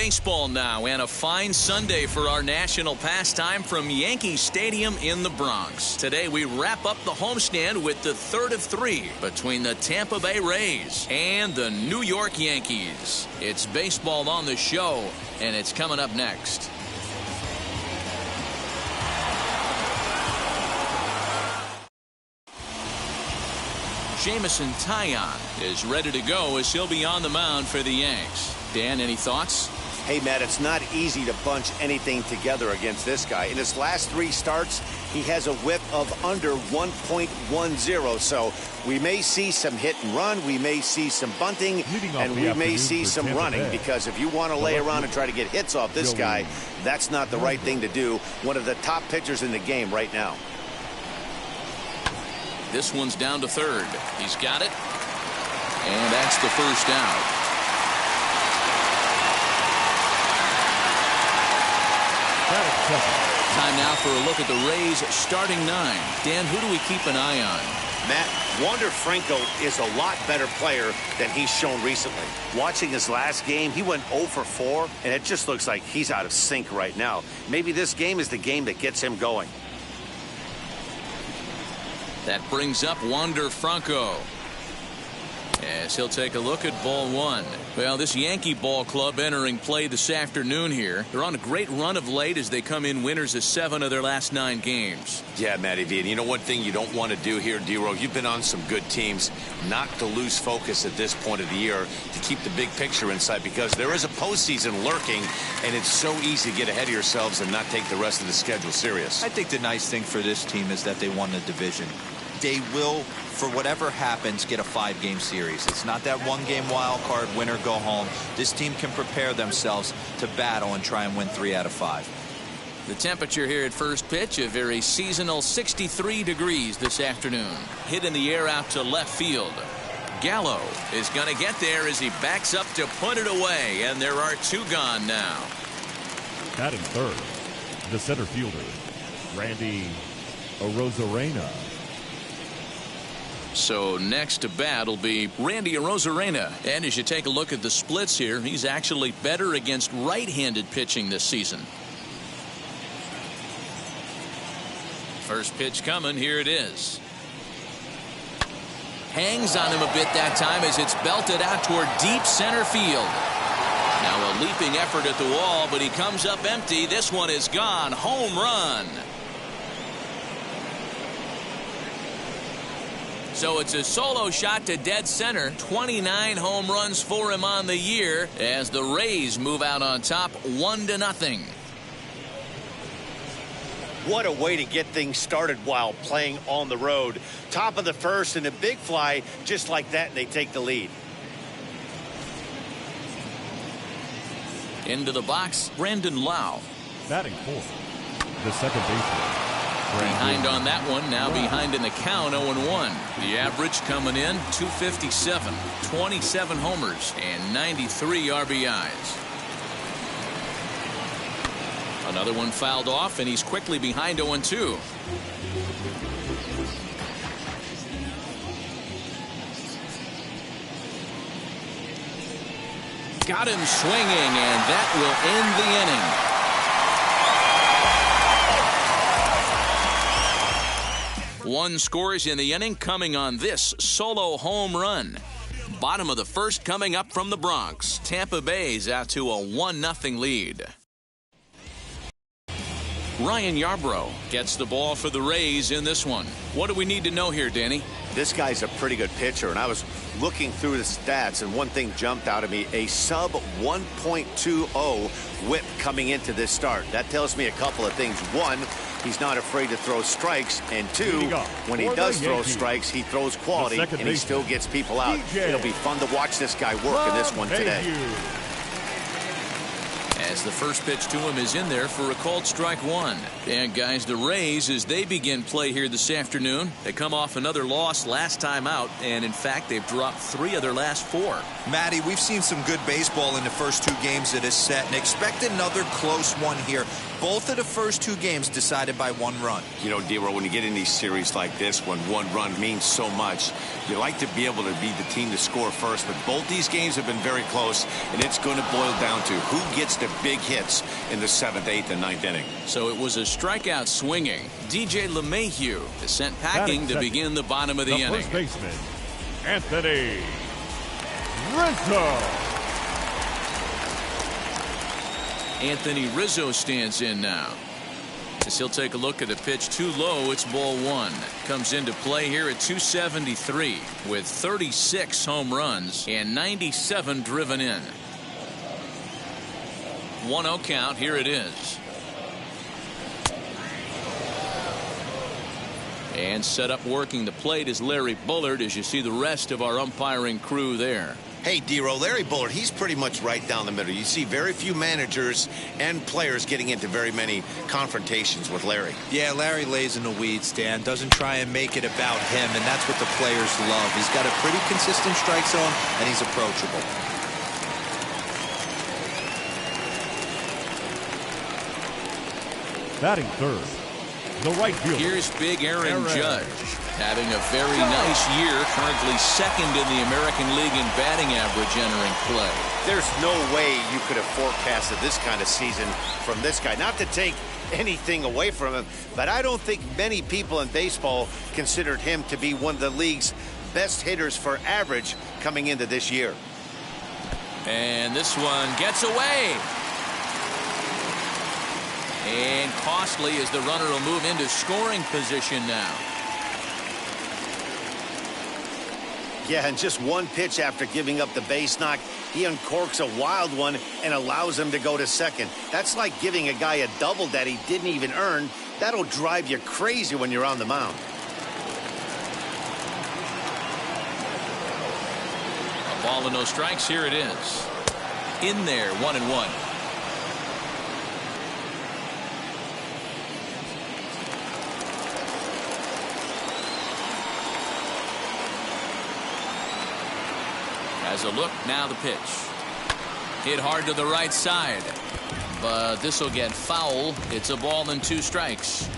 baseball now, and a fine Sunday for our national pastime from Yankee Stadium in the Bronx. Today we wrap up the homestand with the third of three between the Tampa Bay Rays and the New York Yankees. It's baseball on the show, and it's coming up next. Jameson Taillon is ready to go as he'll be on the mound for the Yanks. Dan, any thoughts? Hey, Matt, it's not easy to bunch anything together against this guy. In his last 3 starts, he has a whip of under 1.10. So we may see some hit and run, we may see some bunting, and we may see some running, because if you want to lay around and try to get hits off this guy, that's not the right thing to do. One of the top pitchers in the game right now. This one's down to third. He's got it. And that's the first out. Time now for a look at the Rays starting 9. Dan, who do we keep an eye on? Matt, Wander Franco is a lot better player than he's shown recently. Watching his last game, he went 0 for 4, and it just looks like he's out of sync right now. Maybe this game is the game that gets him going. That brings up Wander Franco as he'll take a look at ball 1. Well, this Yankee ball club entering play this afternoon here. They're on a great run of late as they come in winners of 7 of their last 9 games. Yeah, Matty V. And you know one thing you don't want to do here, D-Row, you've been on some good teams, not to lose focus at this point of the year, to keep the big picture in sight, because there is a postseason lurking, and it's so easy to get ahead of yourselves and not take the rest of the schedule serious. I think the nice thing for this team is that they won the division. They will, for whatever happens, get a 5-game series. It's not that 1-game wild card, win or go home. This team can prepare themselves to battle and try and win 3 out of 5. The temperature here at first pitch, a very seasonal 63 degrees this afternoon. Hit in the air out to left field. Gallo is going to get there as he backs up to put it away, and there are 2 gone now. Batting third, the center fielder, Randy Rosarino. So next to bat will be Randy Rosarino. And as you take a look at the splits here, he's actually better against right-handed pitching this season. First pitch coming. Here it is. Hangs on him a bit that time as it's belted out toward deep center field. Now a leaping effort at the wall, but he comes up empty. This one is gone. Home run. So it's a solo shot to dead center. 29 home runs for him on the year as the Rays move out on top 1-0. What a way to get things started while playing on the road. Top of the first and a big fly just like that, and they take the lead. Into the box, Brandon Lau. Batting fourth, the second baseman. Behind on that one, now behind in the count, 0-1. The average coming in, 257, 27 homers, and 93 RBIs. Another one fouled off, and he's quickly behind 0-2. Got him swinging, and that will end the inning. One scores in the inning coming on this solo home run. Bottom of the first coming up from the Bronx. Tampa Bay's out to a 1-0 lead. Ryan Yarbrough gets the ball for the Rays in this one. What do we need to know here, Danny? This guy's a pretty good pitcher, and I was looking through the stats, and one thing jumped out at me, a sub 1.20 whip coming into this start. That tells me a couple of things. One, he's not afraid to throw strikes, and 2, when he does throw strikes, he throws quality, and he still gets people out. It'll be fun to watch this guy work in this one today. As the first pitch to him is in there for a called strike 1. And guys, the Rays, as they begin play here this afternoon, they come off another loss last time out, and in fact they've dropped 3 of their last 4. Matty, we've seen some good baseball in the first 2 games of this set, and expect another close one here. Both of the first 2 games decided by 1 run. You know, D-Roll, when you get in these series like this, when 1 run means so much, you like to be able to be the team to score first. But both these games have been very close, and it's going to boil down to who gets the big hits in the 7th, 8th, and 9th inning. So it was a strikeout swinging. DJ LeMahieu is sent packing to begin the bottom of the inning. First baseman, Anthony Rizzo. Anthony Rizzo stands in now. As he'll take a look at a pitch too low. It's ball 1. Comes into play here at 273 with 36 home runs and 97 driven in. 1-0 count. Here it is. And set up working the plate is Larry Bullard, as you see the rest of our umpiring crew there. Hey, D-Roll, Larry Bullard, he's pretty much right down the middle. You see very few managers and players getting into very many confrontations with Larry. Yeah, Larry lays in the weeds, Dan. Doesn't try and make it about him, and that's what the players love. He's got a pretty consistent strike zone, and he's approachable. Batting third, the right fielder. Here's big Aaron Judge, having a very nice year, currently 2nd in the American League in batting average entering play. There's no way you could have forecasted this kind of season from this guy. Not to take anything away from him, but I don't think many people in baseball considered him to be one of the league's best hitters for average coming into this year. And this one gets away. And costly as the runner will move into scoring position now. Yeah, and just 1 pitch after giving up the base knock, he uncorks a wild one and allows him to go to second. That's like giving a guy a double that he didn't even earn. That'll drive you crazy when you're on the mound. A ball and no strikes. Here it is. In there, 1-1. As a look, now the pitch. Hit hard to the right side. But this will get foul. It's a ball and 2 strikes.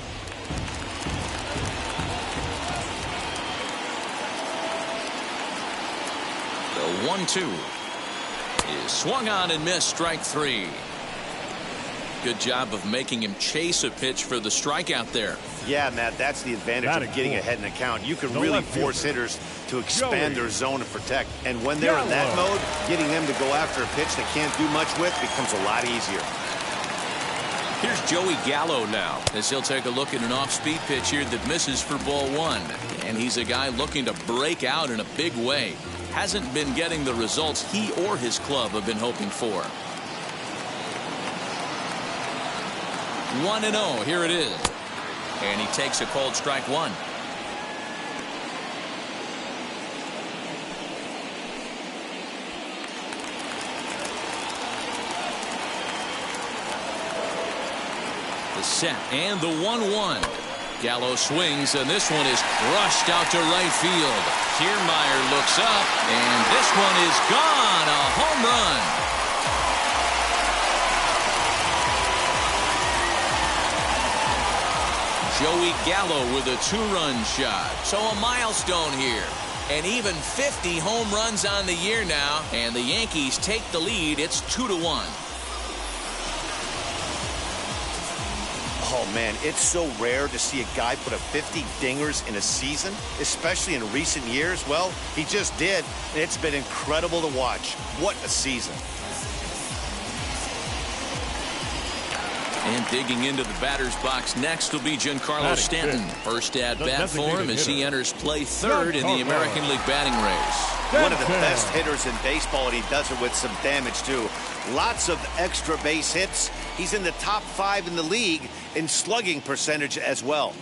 The 1-2 is swung on and missed. Strike 3. Good job of making him chase a pitch for the strikeout there. Yeah, Matt, that's the advantage of getting ahead in the count. You can really force hitters to expand their zone and protect. And when they're in that mode, getting them to go after a pitch they can't do much with becomes a lot easier. Here's Joey Gallo now, as he'll take a look at an off-speed pitch here that misses for ball 1. And he's a guy looking to break out in a big way. Hasn't been getting the results he or his club have been hoping for. 1-0. Here it is. And he takes a cold strike 1. The set and the 1-1. Gallo swings, and this one is crushed out to right field. Kiermeier looks up, and this one is gone. A home run. Joey Gallo with a 2-run shot. So a milestone here. And even 50 home runs on the year now. And the Yankees take the lead. It's 2-1. Oh, man, it's so rare to see a guy put up 50 dingers in a season, especially in recent years. Well, he just did. It's been incredible to watch. What a season. And digging into the batter's box next will be Giancarlo Stanton. First at bat for him as he enters play 3rd in the American League batting race. One of the best hitters in baseball, and he does it with some damage, too. Lots of extra base hits. He's in the top 5 in the league in slugging percentage as well.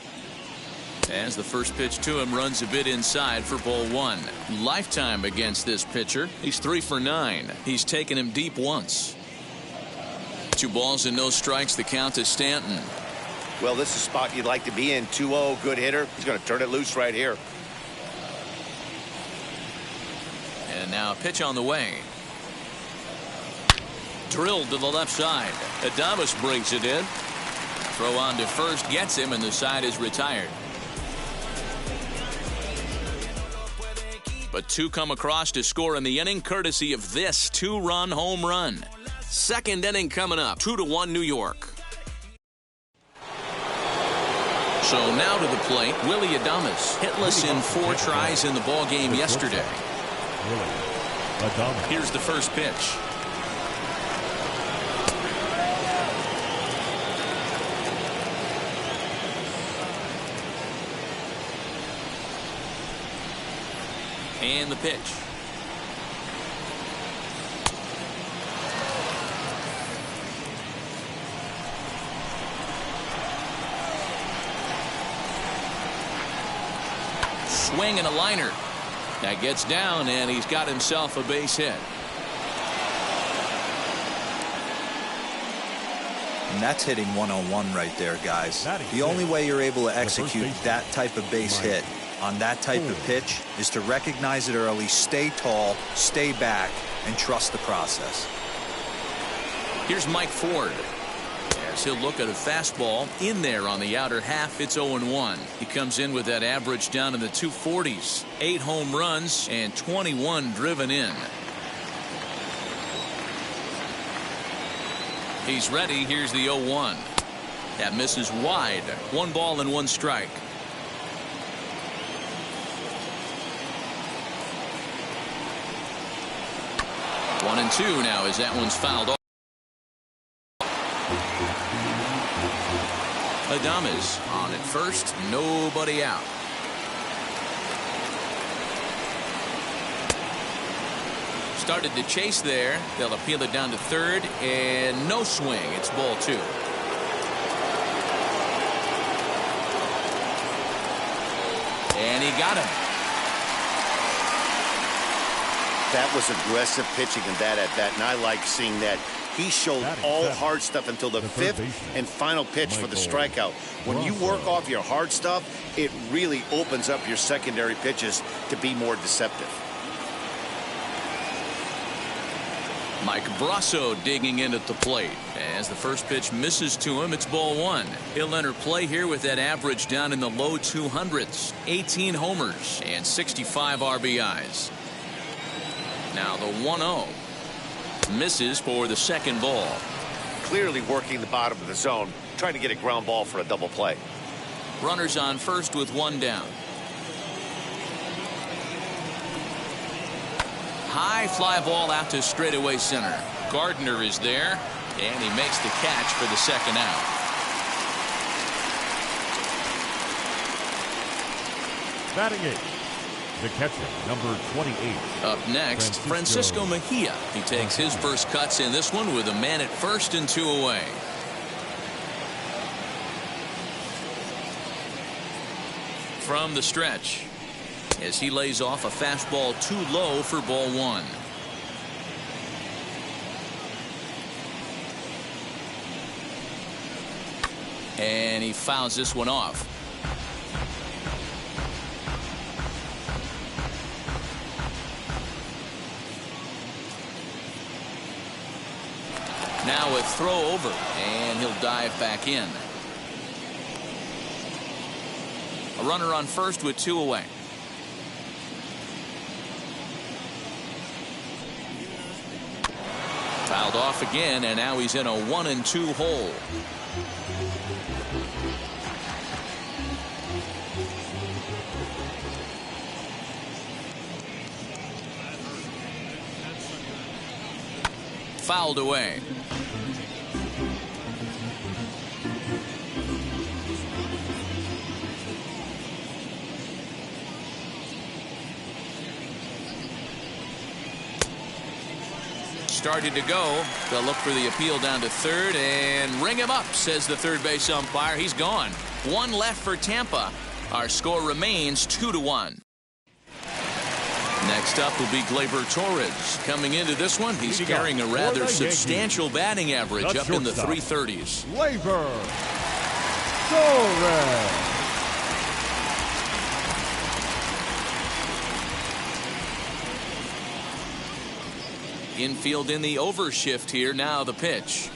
As the first pitch to him runs a bit inside for ball 1. Lifetime against this pitcher. He's 3 for 9. He's taken him deep once. 2 balls and no strikes. The count to Stanton. Well, this is a spot you'd like to be in. 2-0, good hitter. He's going to turn it loose right here. And now a pitch on the way. Drilled to the left side. Adams brings it in. Throw on to first gets him, and the side is retired. But two come across to score in the inning, courtesy of this two-run home run. Second inning coming up, 2-1 New York. So now to the plate, Willy Adams, hitless in 4 tries in the ball game yesterday. Here's the first pitch. And the pitch. Swing and a liner. That gets down, and he's got himself a base hit. And that's hitting one-on-one right there, guys. The only way you're able to execute that type of base hit on that type of pitch is to recognize it early, stay tall, stay back, and trust the process. Here's Mike Ford. As he'll look at a fastball in there on the outer half. It's 0-1. He comes in with that average down in the 240s. 8 home runs and 21 driven in. He's ready. Here's the 0-1. That misses wide. 1 ball and 1 strike. One and 2 now as that one's fouled off. Adams on at first, nobody out. Started to chase there. They'll appeal it down to third, and no swing. It's ball 2. And he got him. That was aggressive pitching in that at bat, and I like seeing that. He showed all hard stuff until the 5th and final pitch for the strikeout. When you work off your hard stuff, it really opens up your secondary pitches to be more deceptive. Mike Brasso digging in at the plate. As the first pitch misses to him, it's ball 1. He'll enter play here with that average down in the low 200s. 18 homers and 65 RBIs. Now the 1-0. Misses for the second ball. Clearly working the bottom of the zone, trying to get a ground ball for a double play. Runners on first with 1 down. High fly ball out to straightaway center. Gardner is there, and he makes the catch for the second out. Batting 8. The catcher, number 28. Up next, Francisco Mejia. He takes his first cuts in this one with a man at first and 2 away. From the stretch, as he lays off a fastball too low for ball 1. And he fouls this one off. Now a throw over, and he'll dive back in. A runner on first with 2 away. Fouled off again, and now he's in a 1-2 hole. Fouled away. Started to go. They'll look for the appeal down to third and ring him up, says the third base umpire. He's gone. 1 left for Tampa. Our score remains 2-1. Next up will be Gleber Torres. Coming into this one, he's carrying a rather substantial batting average up in the 330s. Gleber Torres. Infield in the overshift here. Now the pitch.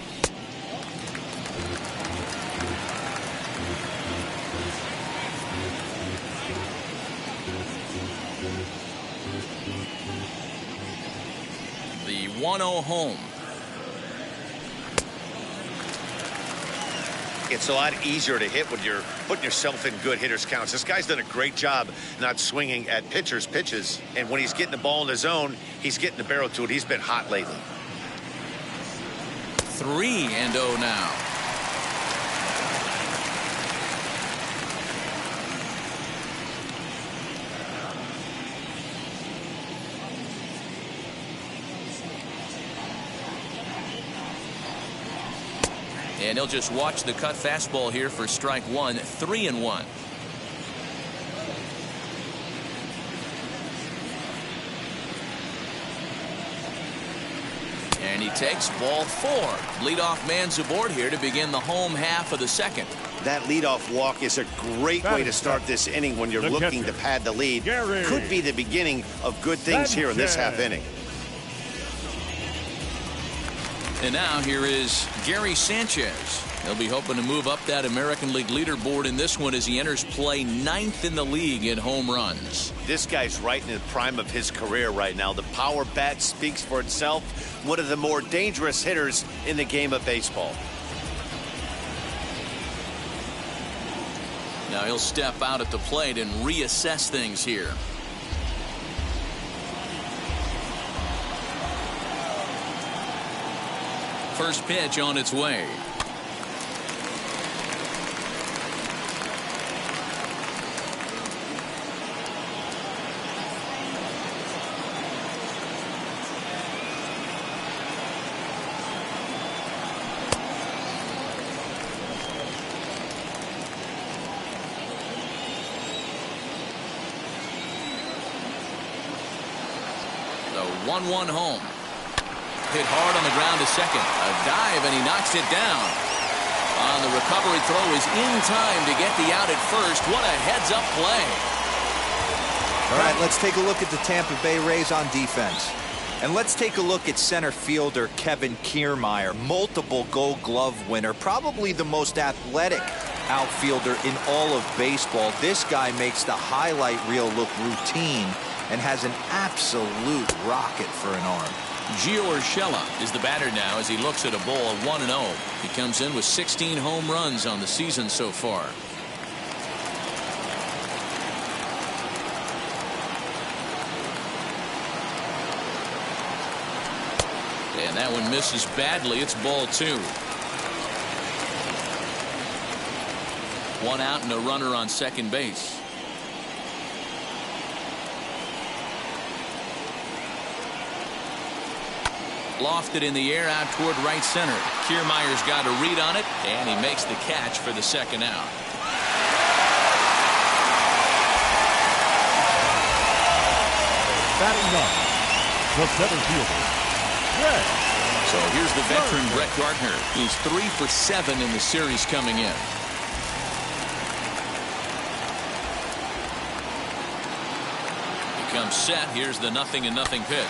1-0 home. It's a lot easier to hit when you're putting yourself in good hitters counts. This guy's done a great job not swinging at pitchers' pitches. And when he's getting the ball in the zone, he's getting the barrel to it. He's been hot lately. 3-0 now. And he'll just watch the cut fastball here for strike one. 3-1. And he takes ball 4. Leadoff man's aboard here to begin the home half of the second. That leadoff walk is a great way to start this inning when you're looking to pad the lead. Could be the beginning of good things here in this half inning. And now here is Gary Sanchez. He'll be hoping to move up that American League leaderboard in this one as he enters play 9th in the league in home runs. This guy's right in the prime of his career right now. The power bat speaks for itself. One of the more dangerous hitters in the game of baseball. Now he'll step out at the plate and reassess things here. First pitch on its way. The 1-1 home. Hit hard on the ground to second. A dive, and he knocks it down. On the recovery throw is in time to get the out at first. What a heads-up play. All right, let's take a look at the Tampa Bay Rays on defense. And let's take a look at center fielder Kevin Kiermeier, multiple Gold Glove winner, probably the most athletic outfielder in all of baseball. This guy makes the highlight reel look routine and has an absolute rocket for an arm. Gio Urshela is the batter now as he looks at a ball 1-0. He comes in with 16 home runs on the season so far. And that one misses badly. It's ball 2. 1 out and a runner on second base. Lofted in the air out toward right center. Kiermeier's got a read on it, and he makes the catch for the second out. Batting up, the center fielder, Brett. So here's the veteran Brett Gardner. He's 3 for 7 in the series coming in. He comes set. Here's the 0-0 pitch.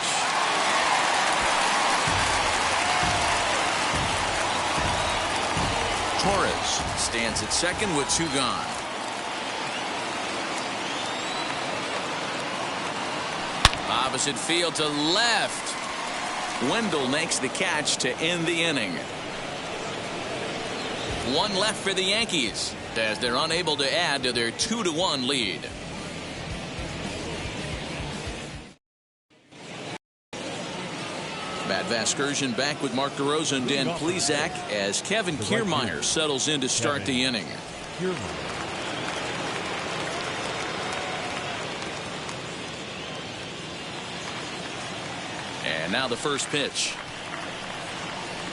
Torres stands at second with 2 gone. Opposite field to left. Wendell makes the catch to end the inning. 1 left for the Yankees as they're unable to add to their 2-1 lead. Matt Vasgersian back with Mark DeRosa and Dan Plesac as Kevin Kiermeier settles in to start the inning. And now the first pitch.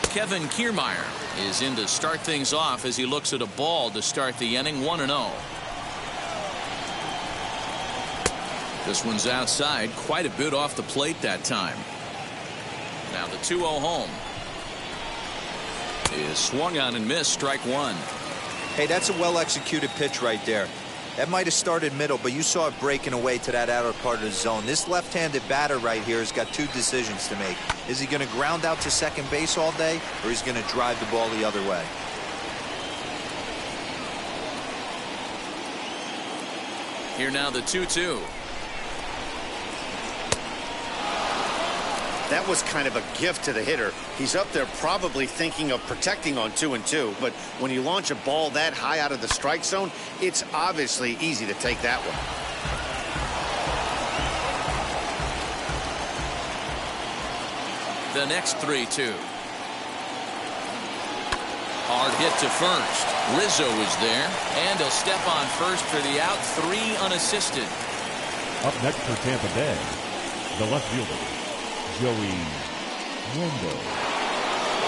Kevin Kiermeier is in to start things off as he looks at a ball to start the inning. 1-0. This one's outside, quite a bit off the plate that time. Now the 2-0 home is swung on and missed. Strike 1. Hey, that's a well-executed pitch right there. That might have started middle, but you saw it breaking away to that outer part of the zone. This left-handed batter right here has got 2 decisions to make. Is he going to ground out to second base all day, or is he going to drive the ball the other way? Here now the 2-2. That was kind of a gift to the hitter. He's up there probably thinking of protecting on 2-2, but when you launch a ball that high out of the strike zone, it's obviously easy to take that one. The next 3-2. Hard hit to first. Rizzo is there, and he'll step on first for the out, 3 unassisted. Up next for Tampa Bay, the left fielder, Joey Wendell.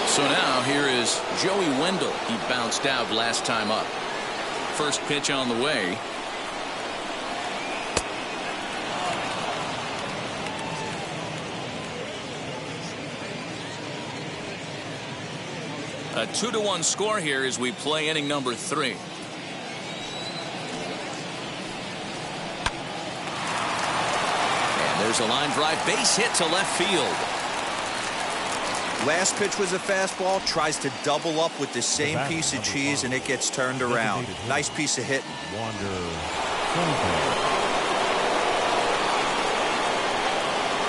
So now here is Joey Wendell. He bounced out last time up. First pitch on the way. A 2-1 score here as we play inning number 3. And there's a line drive base hit to left field. Last pitch was a fastball, tries to double up with the same piece of cheese, and it gets turned around. Nice piece of hitting.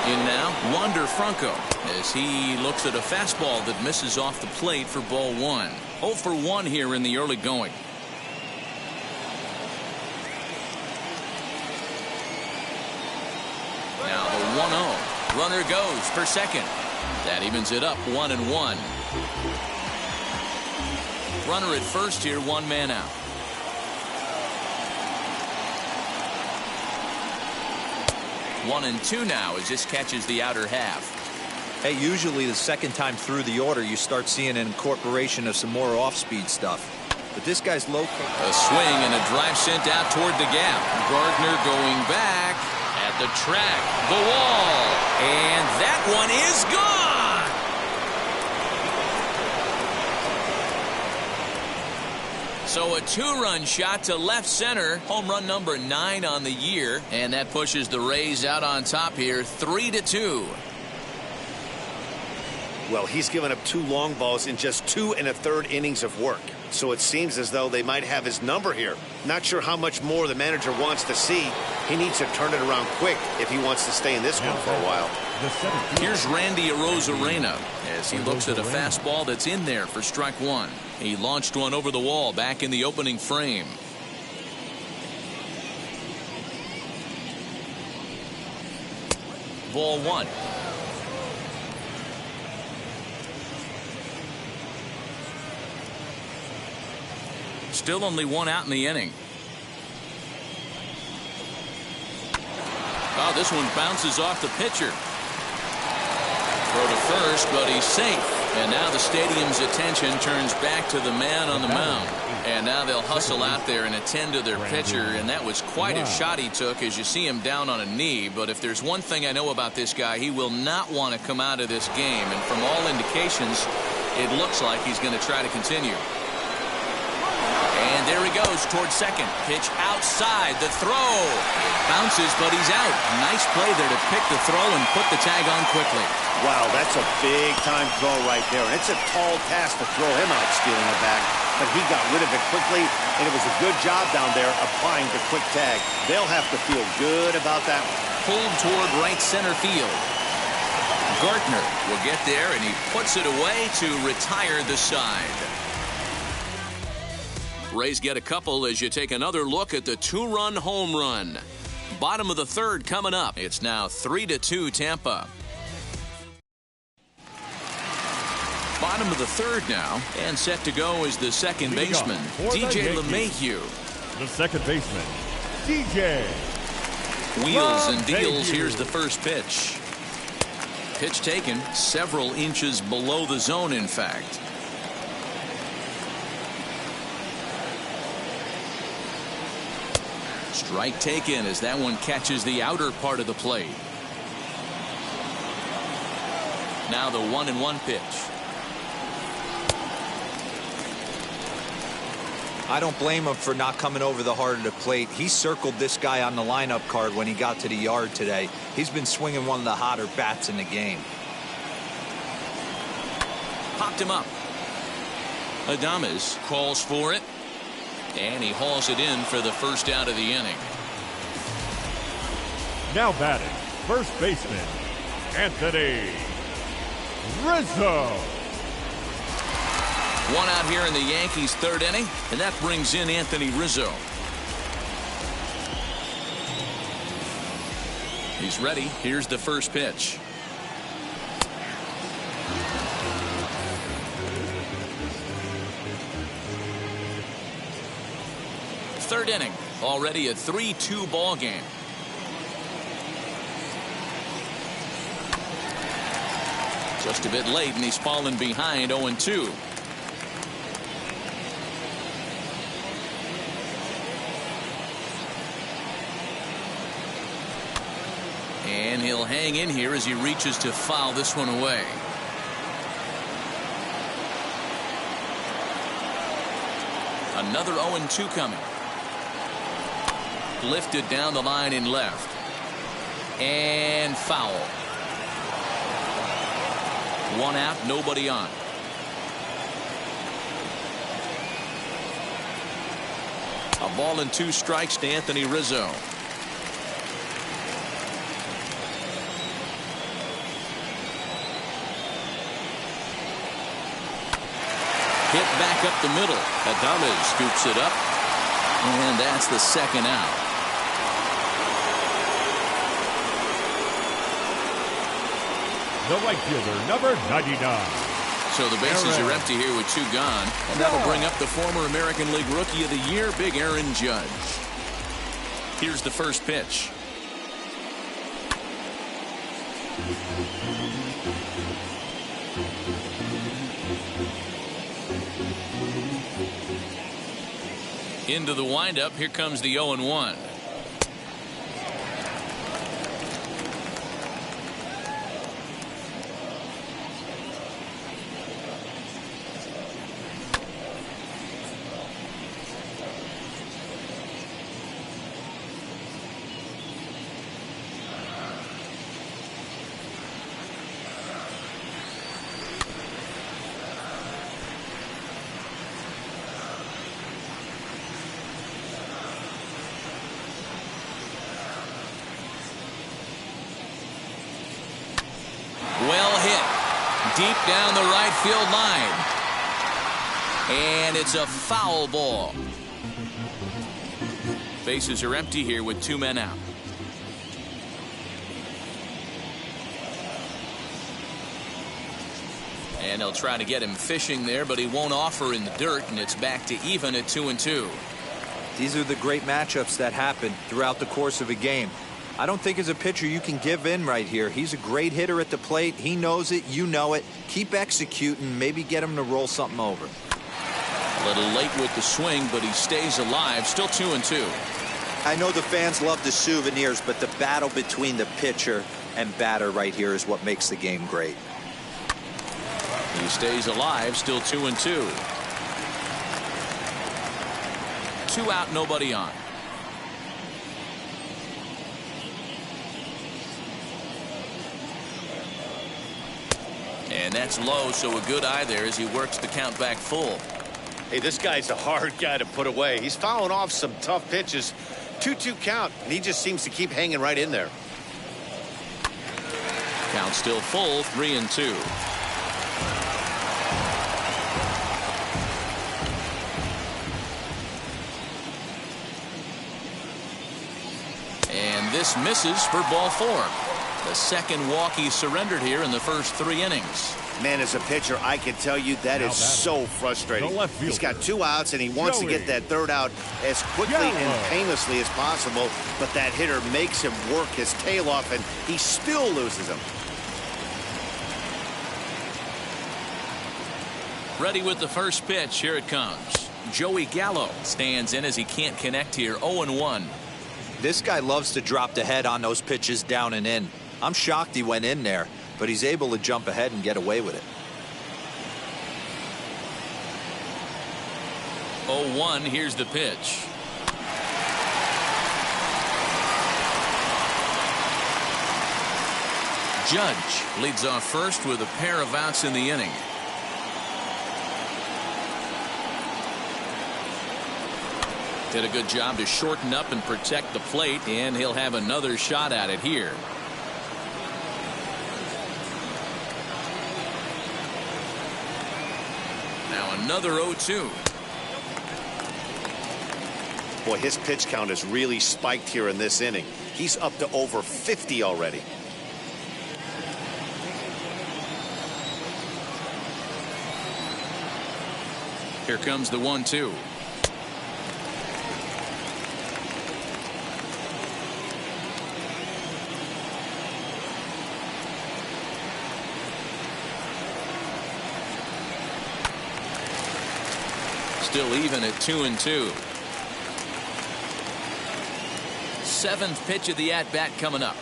In now, Wander Franco, as he looks at a fastball that misses off the plate for ball 1. 0 for 1 here in the early going. Now the 1-0. Runner goes for second. That evens it up 1-1. Runner at first here, 1 man out. One and 2 now as this catches the outer half. Hey, usually the second time through the order you start seeing an incorporation of some more off-speed stuff. But this guy's low. A swing and a drive sent out toward the gap. Gardner going back at the track. The wall. And that one is gone. So a 2-run shot to left center. Home run number 9 on the year. And that pushes the Rays out on top here, 3-2. Well, he's given up 2 long balls in just 2 1/3 innings of work. So it seems as though they might have his number here. Not sure how much more the manager wants to see. He needs to turn it around quick if he wants to stay in this one for a while. Here's Randy Rosarino as he looks at a fastball that's in there for strike 1. He launched one over the wall back in the opening frame. Ball 1. Still only 1 out in the inning. Oh, this one bounces off the pitcher. Throw to first, but he's safe. And now the stadium's attention turns back to the man on the mound. And now they'll hustle out there and attend to their pitcher. And that was quite a shot he took as you see him down on a knee. But if there's one thing I know about this guy, he will not want to come out of this game. And from all indications, it looks like he's going to try to continue. And there he goes towards second. Pitch outside. The throw. Bounces, but he's out. Nice play there to pick the throw and put the tag on quickly. Wow, that's a big-time throw right there. And it's a tall task to throw him out stealing it back. But he got rid of it quickly, and it was a good job down there applying the quick tag. They'll have to feel good about that one. Pulled toward right center field. Gardner will get there, and he puts it away to retire the side. Rays get a couple as you take another look at the 2-run home run. Bottom of the 3rd coming up. It's now 3-2 Tampa. Bottom of the 3rd now, and set to go is the second baseman, DJ LeMahieu. The second baseman, DJ. Wheels and deals. Here's the first pitch. Pitch taken several inches below the zone, in fact. Strike taken as that one catches the outer part of the plate. Now the 1-1 pitch. I don't blame him for not coming over the heart of the plate. He circled this guy on the lineup card when he got to the yard today. He's been swinging one of the hotter bats in the game. Popped him up. Adams calls for it. And he hauls it in for the first out of the inning. Now batting, first baseman, Anthony Rizzo. One out here in the Yankees' third inning, and that brings in Anthony Rizzo. He's ready. Here's the first pitch. Third inning, already a 3-2 ball game. Just a bit late, and he's fallen behind 0-2. And he'll hang in here as he reaches to foul this one away. Another 0-2 coming. Lifted down the line in left. And foul. One out, nobody on. A ball and 2 strikes to Anthony Rizzo. Hit back up the middle. Adams scoops it up. And that's the second out. The right fielder, number 99. So the bases are empty here with 2 gone. And that'll bring up the former American League Rookie of the Year, Big Aaron Judge. Here's the first pitch. Into the windup. Here comes the 0-1. Well hit. Deep down the right field line. And it's a foul ball. Bases are empty here with 2 men out. And they'll try to get him fishing there, but he won't offer in the dirt, and it's back to even at 2-2. These are the great matchups that happen throughout the course of a game. I don't think as a pitcher you can give in right here. He's a great hitter at the plate. He knows it. You know it. Keep executing. Maybe get him to roll something over. A little late with the swing, but he stays alive. Still 2-2. I know the fans love the souvenirs, but the battle between the pitcher and batter right here is what makes the game great. He stays alive. Still 2-2. 2 out, nobody on. And that's low, so a good eye there as he works the count back full. Hey, this guy's a hard guy to put away. He's fouling off some tough pitches. 2-2 count, and he just seems to keep hanging right in there. Count still full, 3-2. And this misses for ball 4. The second walk he surrendered here in the first 3 innings. Man, as a pitcher, I can tell you that is so frustrating. He's got 2 outs, and he wants to get that 3rd out as quickly and painlessly as possible, but that hitter makes him work his tail off, and he still loses him. Ready with the first pitch. Here it comes. Joey Gallo stands in as he can't connect here. 0-1. This guy loves to drop the head on those pitches down and in. I'm shocked he went in there, but he's able to jump ahead and get away with it. 0-1. Here's the pitch. Judge leads off first with a pair of outs in the inning. Did a good job to shorten up and protect the plate, and he'll have another shot at it here. Another 0-2. Boy, his pitch count has really spiked here in this inning. He's up to over 50 already. Here comes the 1-2. Still even at 2-2. Seventh pitch of the at-bat coming up.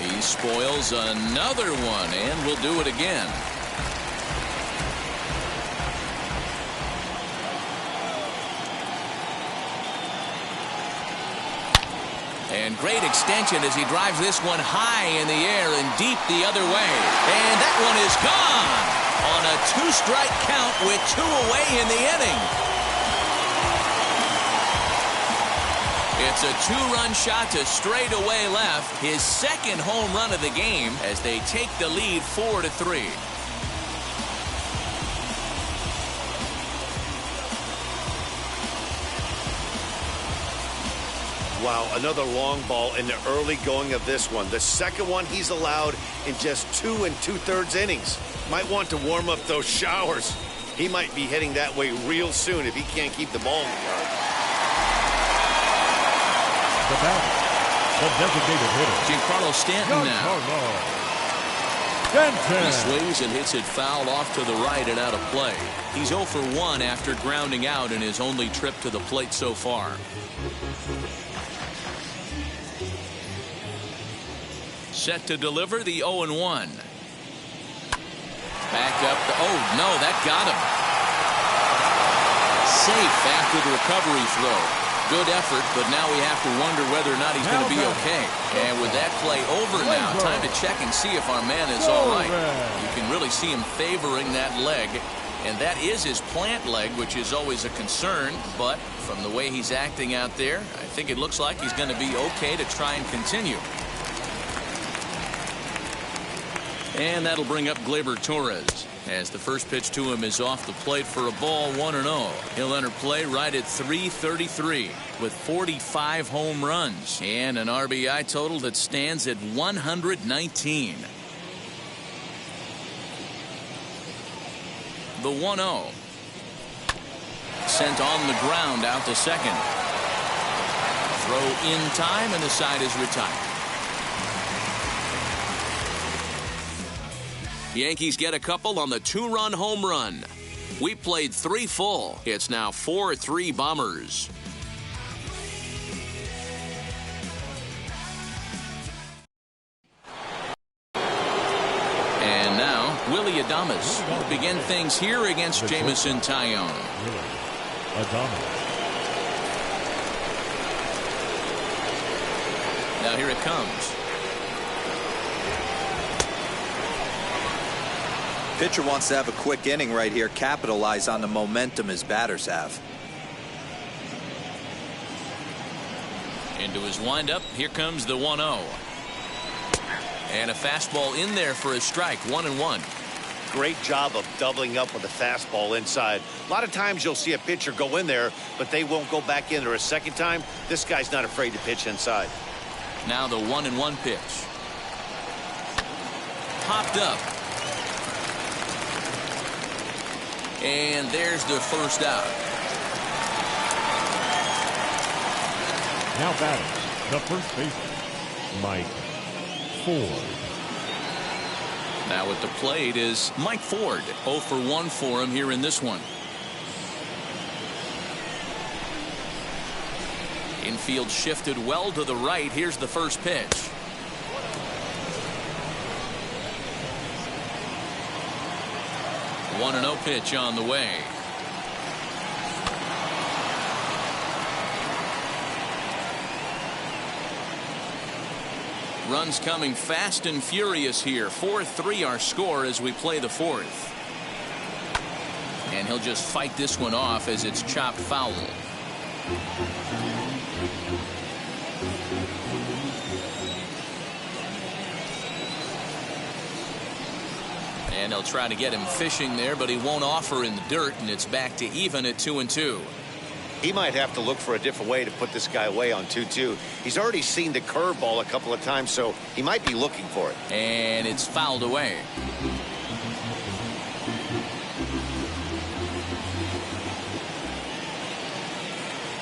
He spoils another one, and will do it again. And great extension as he drives this one high in the air and deep the other way. And that one is gone on a two-strike count with 2 away in the inning. It's a 2-run shot to straightaway left. His second home run of the game as they take the lead 4-3. Wow, another long ball in the early going of this one. The second one he's allowed in just 2 2/3 innings. Might want to warm up those showers. He might be heading that way real soon if he can't keep the ball in the yard. The batter, the designated hitter, Giancarlo Stanton now. Stanton. He swings and hits it foul off to the right and out of play. He's 0 for 1 after grounding out in his only trip to the plate so far. Set to deliver the 0-1. Back up. Oh, no, that got him. Safe after the recovery throw. Good effort, but now we have to wonder whether or not he's going to be okay. And with that play over now, time to check and see if our man is all right. You can really see him favoring that leg. And that is his plant leg, which is always a concern. But from the way he's acting out there, I think it looks like he's going to be okay to try and continue. And that'll bring up Gleber Torres as the first pitch to him is off the plate for a ball, 1-0. He'll enter play right at .333 with 45 home runs and an RBI total that stands at 119. The 1-0. Sent on the ground out to second. Throw in time and the side is retired. Yankees get a couple on the 2-run home run. We played 3 full. It's now 4-3 Bombers. And now Willy Adams will begin things here against Jameson Taillon. Now here it comes. Pitcher wants to have a quick inning right here, capitalize on the momentum his batters have. Into his windup, here comes the 1-0. And a fastball in there for a strike, 1-1. Great job of doubling up with a fastball inside. A lot of times you'll see a pitcher go in there, but they won't go back in there a second time. This guy's not afraid to pitch inside. Now the 1-1 pitch. Popped up. And there's the first out. Now batting, the first baseman, Mike Ford. Now at the plate is Mike Ford. 0 for 1 for him here in this one. Infield shifted well to the right. Here's the first pitch. One 1-0 pitch on the way. Runs coming fast and furious here. 4-3 our score as we play the 4th. And he'll just fight this one off as it's chopped foul. And they'll try to get him fishing there, but he won't offer in the dirt, and it's back to even at 2-2. He might have to look for a different way to put this guy away on 2-2. He's already seen the curveball a couple of times, so he might be looking for it. And it's fouled away.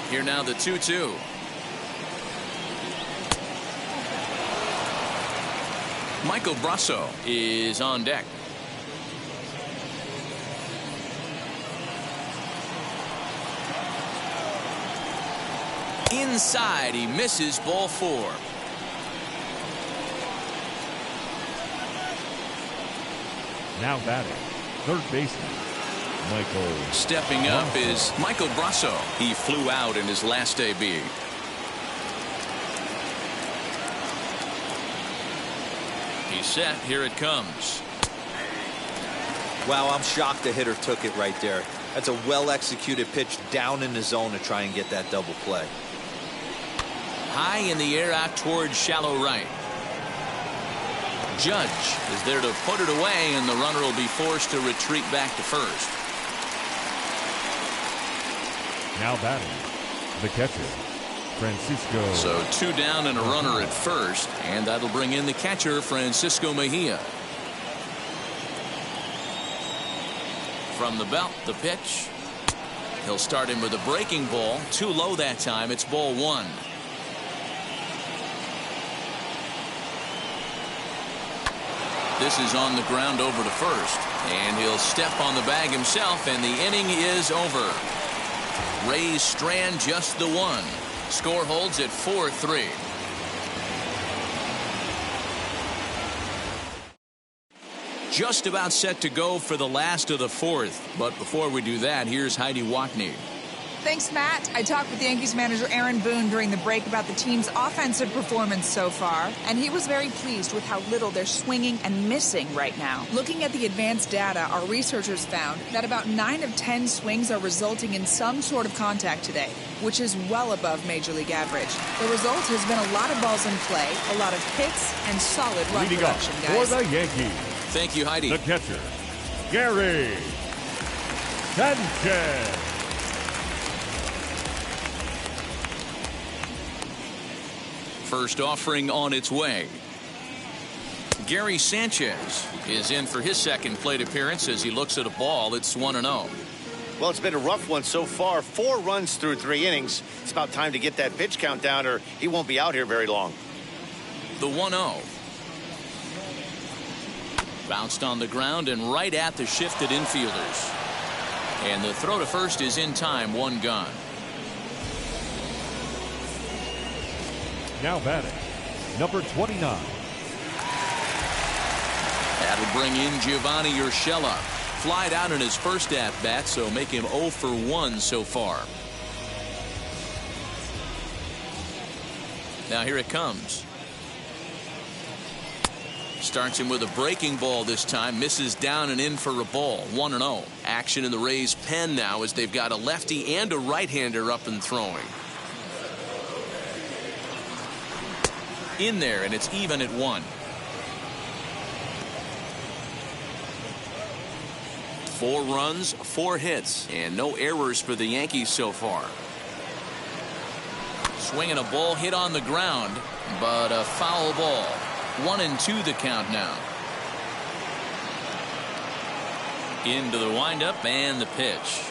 Here now the 2-2. Michael Brasso is on deck. Inside, he misses, ball 4. Now batting, third baseman, Michael. Stepping up is Michael Brasso. He flew out in his last AB. He's set. Here it comes. Wow, I'm shocked the hitter took it right there. That's a well-executed pitch down in the zone to try and get that double play. High in the air out towards shallow right. Judge is there to put it away, and the runner will be forced to retreat back to first. Now batting, the catcher, Francisco. So 2 down and a runner at first, and that'll bring in the catcher, Francisco Mejia. From the belt, the pitch. He'll start him with a breaking ball. Too low that time. It's ball 1. This is on the ground over to first, and he'll step on the bag himself, and the inning is over. Rays strand just the 1. Score holds at 4-3. Just about set to go for the last of the 4th, but before we do that, here's Heidi Watney. Thanks, Matt. I talked with Yankees manager Aaron Boone during the break about the team's offensive performance so far, and he was very pleased with how little they're swinging and missing right now. Looking at the advanced data, our researchers found that about 9 of 10 swings are resulting in some sort of contact today, which is well above Major League average. The result has been a lot of balls in play, a lot of hits, and solid run Leading production, up guys. for the Yankees, Thank you, Heidi. the catcher, Gary Sanchez. First offering on its way. Gary Sanchez is in for his second plate appearance as he looks at a ball. It's 1-0. Well, it's been a rough one so far. 4 runs through 3 innings. It's about time to get that pitch count down, or he won't be out here very long. The 1-0. Bounced on the ground and right at the shifted infielders. And the throw to first is in time. 1 gone. Now batting, number 29. That'll bring in Giovanni Urshela. Flied out in his first at-bat, so make him 0 for 1 so far. Now here it comes. Starts him with a breaking ball this time. Misses down and in for a ball. 1-0. Action in the Rays' pen now as they've got a lefty and a right-hander up and throwing. In there, and it's even at 1. 4 runs, 4 hits, and no errors for the Yankees so far. Swinging a ball hit on the ground, but a foul ball. 1-2 the count now. Into the windup and the pitch.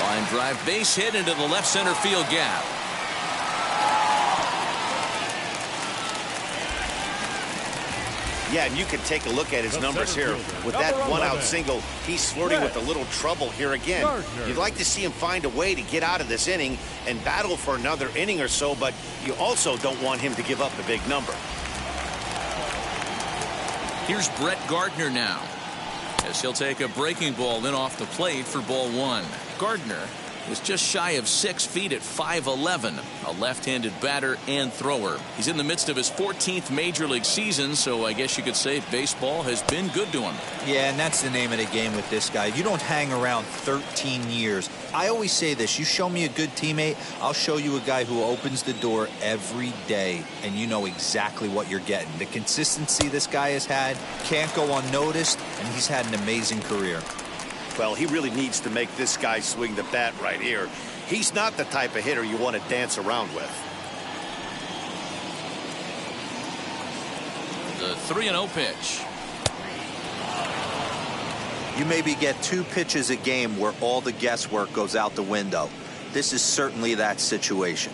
Line drive base hit into the left center field gap. Yeah, and you can take a look at his numbers here. With that 1-out single, he's flirting with a little trouble here again. Gardner. You'd like to see him find a way to get out of this inning and battle for another inning or so, but you also don't want him to give up a big number. Here's Brett Gardner now, as he'll take a breaking ball in off the plate for ball 1. Gardner is just shy of 6 feet at 5'11", a left-handed batter and thrower. He's in the midst of his 14th major league season, so I guess you could say baseball has been good to him. Yeah, and that's the name of the game with this guy. You don't hang around 13 years. I always say this, you show me a good teammate, I'll show you a guy who opens the door every day, and you know exactly what you're getting. The consistency this guy has had can't go unnoticed, and he's had an amazing career. Well, he really needs to make this guy swing the bat right here. He's not the type of hitter you want to dance around with. The 3-0 pitch. You maybe get 2 pitches a game where all the guesswork goes out the window. This is certainly that situation.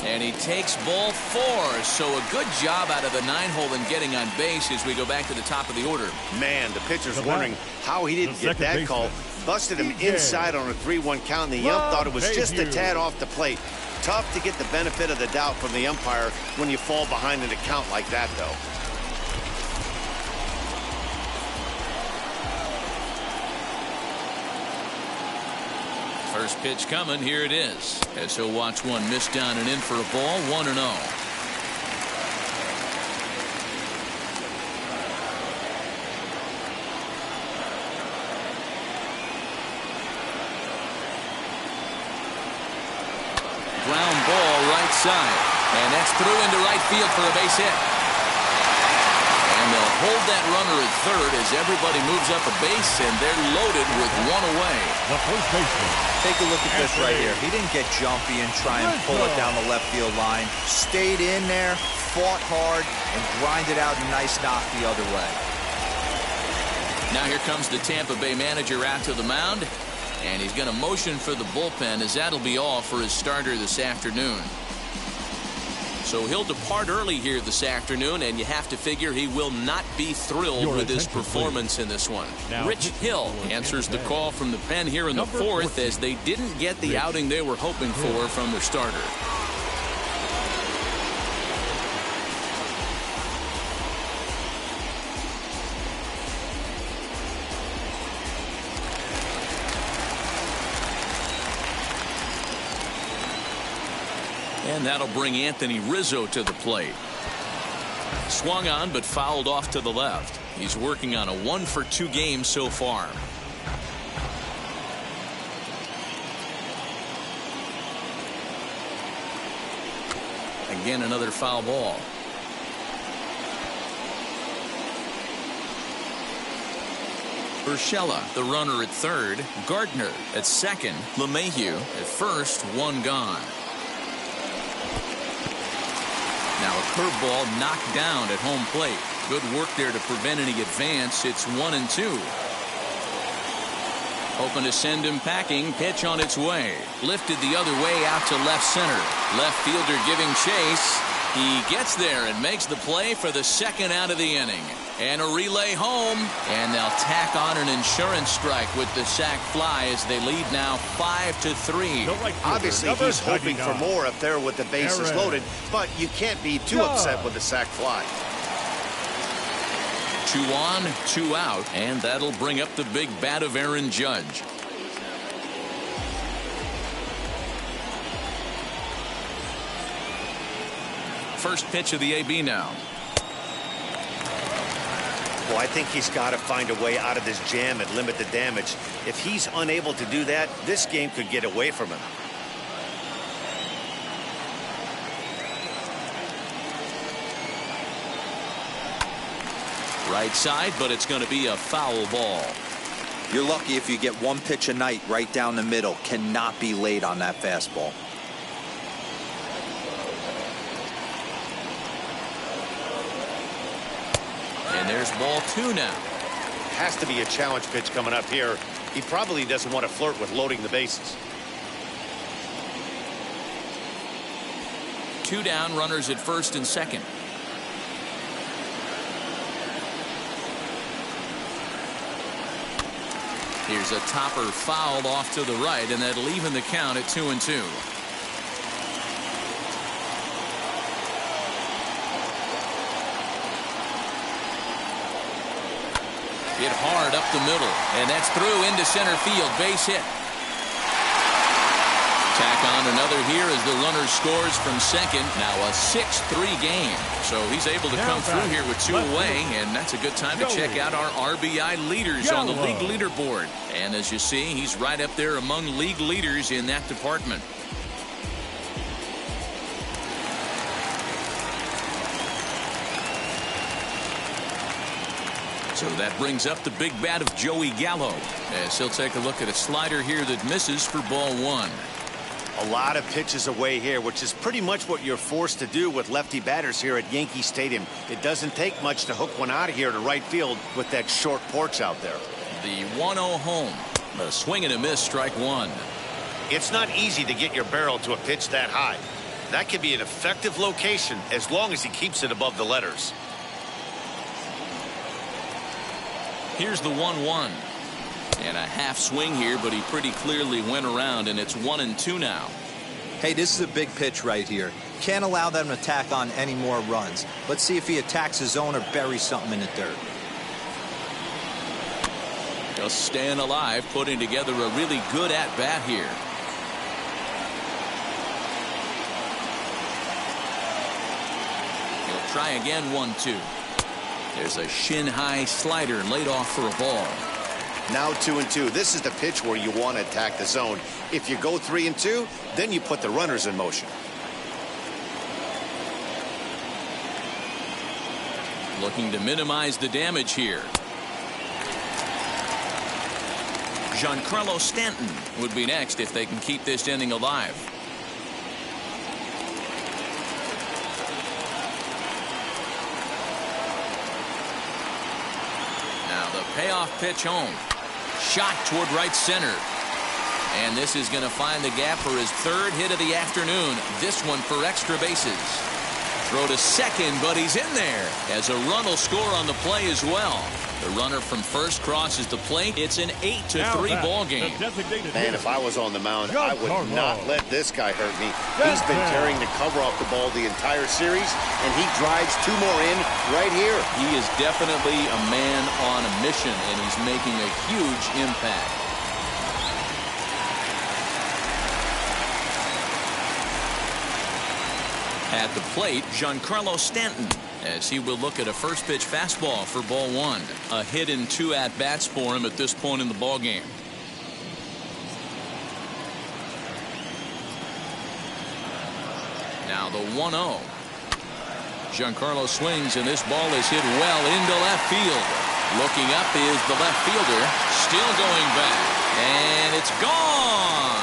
And he takes ball 4, so a good job out of the 9-hole in getting on base as we go back to the top of the order. Man, the pitcher's wondering how he didn't get that call. Busted him inside on a 3-1 count, and the ump thought it was just a tad off the plate. Tough to get the benefit of the doubt from the umpire when you fall behind in a count like that, though. First pitch coming, here it is. As he'll watch one miss down and in for a ball, 1-0. Ground ball right side. And that's through into right field for a base hit. And they'll hold that runner at third as everybody moves up a base, and they're loaded with one away. The first baseman. Take a look at this right here. He didn't get jumpy and try and pull it down the left field line. Stayed in there, fought hard, and grinded out a nice knock the other way. Now here comes the Tampa Bay manager out to the mound, and he's going to motion for the bullpen, as that'll be all for his starter this afternoon. So he'll depart early here this afternoon, and you have to figure he will not be thrilled with his performance in this one. Rich Hill answers the call from the pen here in the 4th, as they didn't get the outing they were hoping for from their starter. And that'll bring Anthony Rizzo to the plate. Swung on but fouled off to the left. He's working on a 1-for-2 game so far. Again, another foul ball. Urshela, the runner at third. Gardner at second. LeMahieu at first. One gone. Now a curveball knocked down at home plate. Good work there to prevent any advance. It's 1-2. Hoping to send him packing. Pitch on its way. Lifted the other way out to left center. Left fielder giving chase. He gets there and makes the play for the second out of the inning. And a relay home. And they'll tack on an insurance strike with the sac fly as they lead now 5-3. Obviously, he's hoping for more up there with the bases loaded, but you can't be too upset with the sac fly. 2 on, 2 out, and that'll bring up the big bat of Aaron Judge. First pitch of the AB now. Well, I think he's got to find a way out of this jam and limit the damage. If he's unable to do that, this game could get away from him. Right side, but it's going to be a foul ball. You're lucky if you get 1 pitch a night right down the middle. Cannot be late on that fastball. And there's ball 2 now. Has to be a challenge pitch coming up here. He probably doesn't want to flirt with loading the bases. 2 down, runners at first and second. Here's a topper fouled off to the right, and that'll even the count at 2-2. Hit hard up the middle, and that's through into center field. Base hit. Tack on another here as the runner scores from second. Now a 6-3 game. So he's able to come through here with 2 away, and that's a good time to check out our RBI leaders on the league leaderboard. And as you see, he's right up there among league leaders in that department. So that brings up the big bat of Joey Gallo, as he'll take a look at a slider here that misses for ball 1. A lot of pitches away here, which is pretty much what you're forced to do with lefty batters here at Yankee Stadium. It doesn't take much to hook one out of here to right field with that short porch out there. The 1-0 home. A swing and a miss, strike 1. It's not easy to get your barrel to a pitch that high. That can be an effective location as long as he keeps it above the letters. Here's the 1-1. And a half swing here, but he pretty clearly went around, and it's 1-2 now. Hey, this is a big pitch right here. Can't allow them to tack on any more runs. Let's see if he attacks his zone or buries something in the dirt. Just staying alive, putting together a really good at-bat here. He'll try again, 1-2. There's a shin-high slider laid off for a ball. Now 2-2. This is the pitch where you want to attack the zone. If you go 3-2, then you put the runners in motion. Looking to minimize the damage here. Giancarlo Stanton would be next if they can keep this inning alive. Now the payoff pitch home. Shot toward right center. And this is going to find the gap for his 3rd hit of the afternoon. This one for extra bases. Throw to second, but he's in there as a run will score on the play as well. The runner from first crosses the plate. It's an 8-3 ball game. Man, if I was on the mound, I would not let this guy hurt me. He's been tearing the cover off the ball the entire series, and he drives 2 more in right here. He is definitely a man on a mission, and he's making a huge impact. At the plate, Giancarlo Stanton, as he will look at a first pitch fastball for ball 1. A hit in 2 at-bats for him at this point in the ball game. Now the 1-0. Giancarlo swings, and this ball is hit well into left field. Looking up is the left fielder, still going back, and it's gone.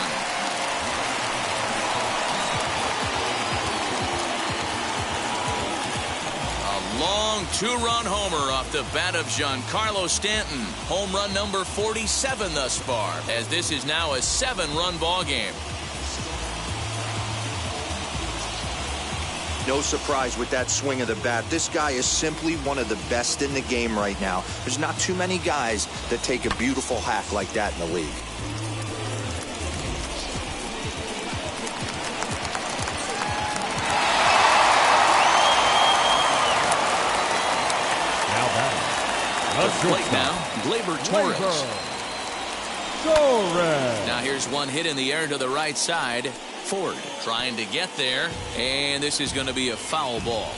Long 2-run homer off the bat of Giancarlo Stanton. Home run number 47 thus far, as this is now a 7-run ball game. No surprise with that swing of the bat. This guy is simply one of the best in the game right now. There's not too many guys that take a beautiful hack like that in the league. The plate now, Gleber Torres. Now here's one hit in the air to the right side. Ford trying to get there, and this is going to be a foul ball.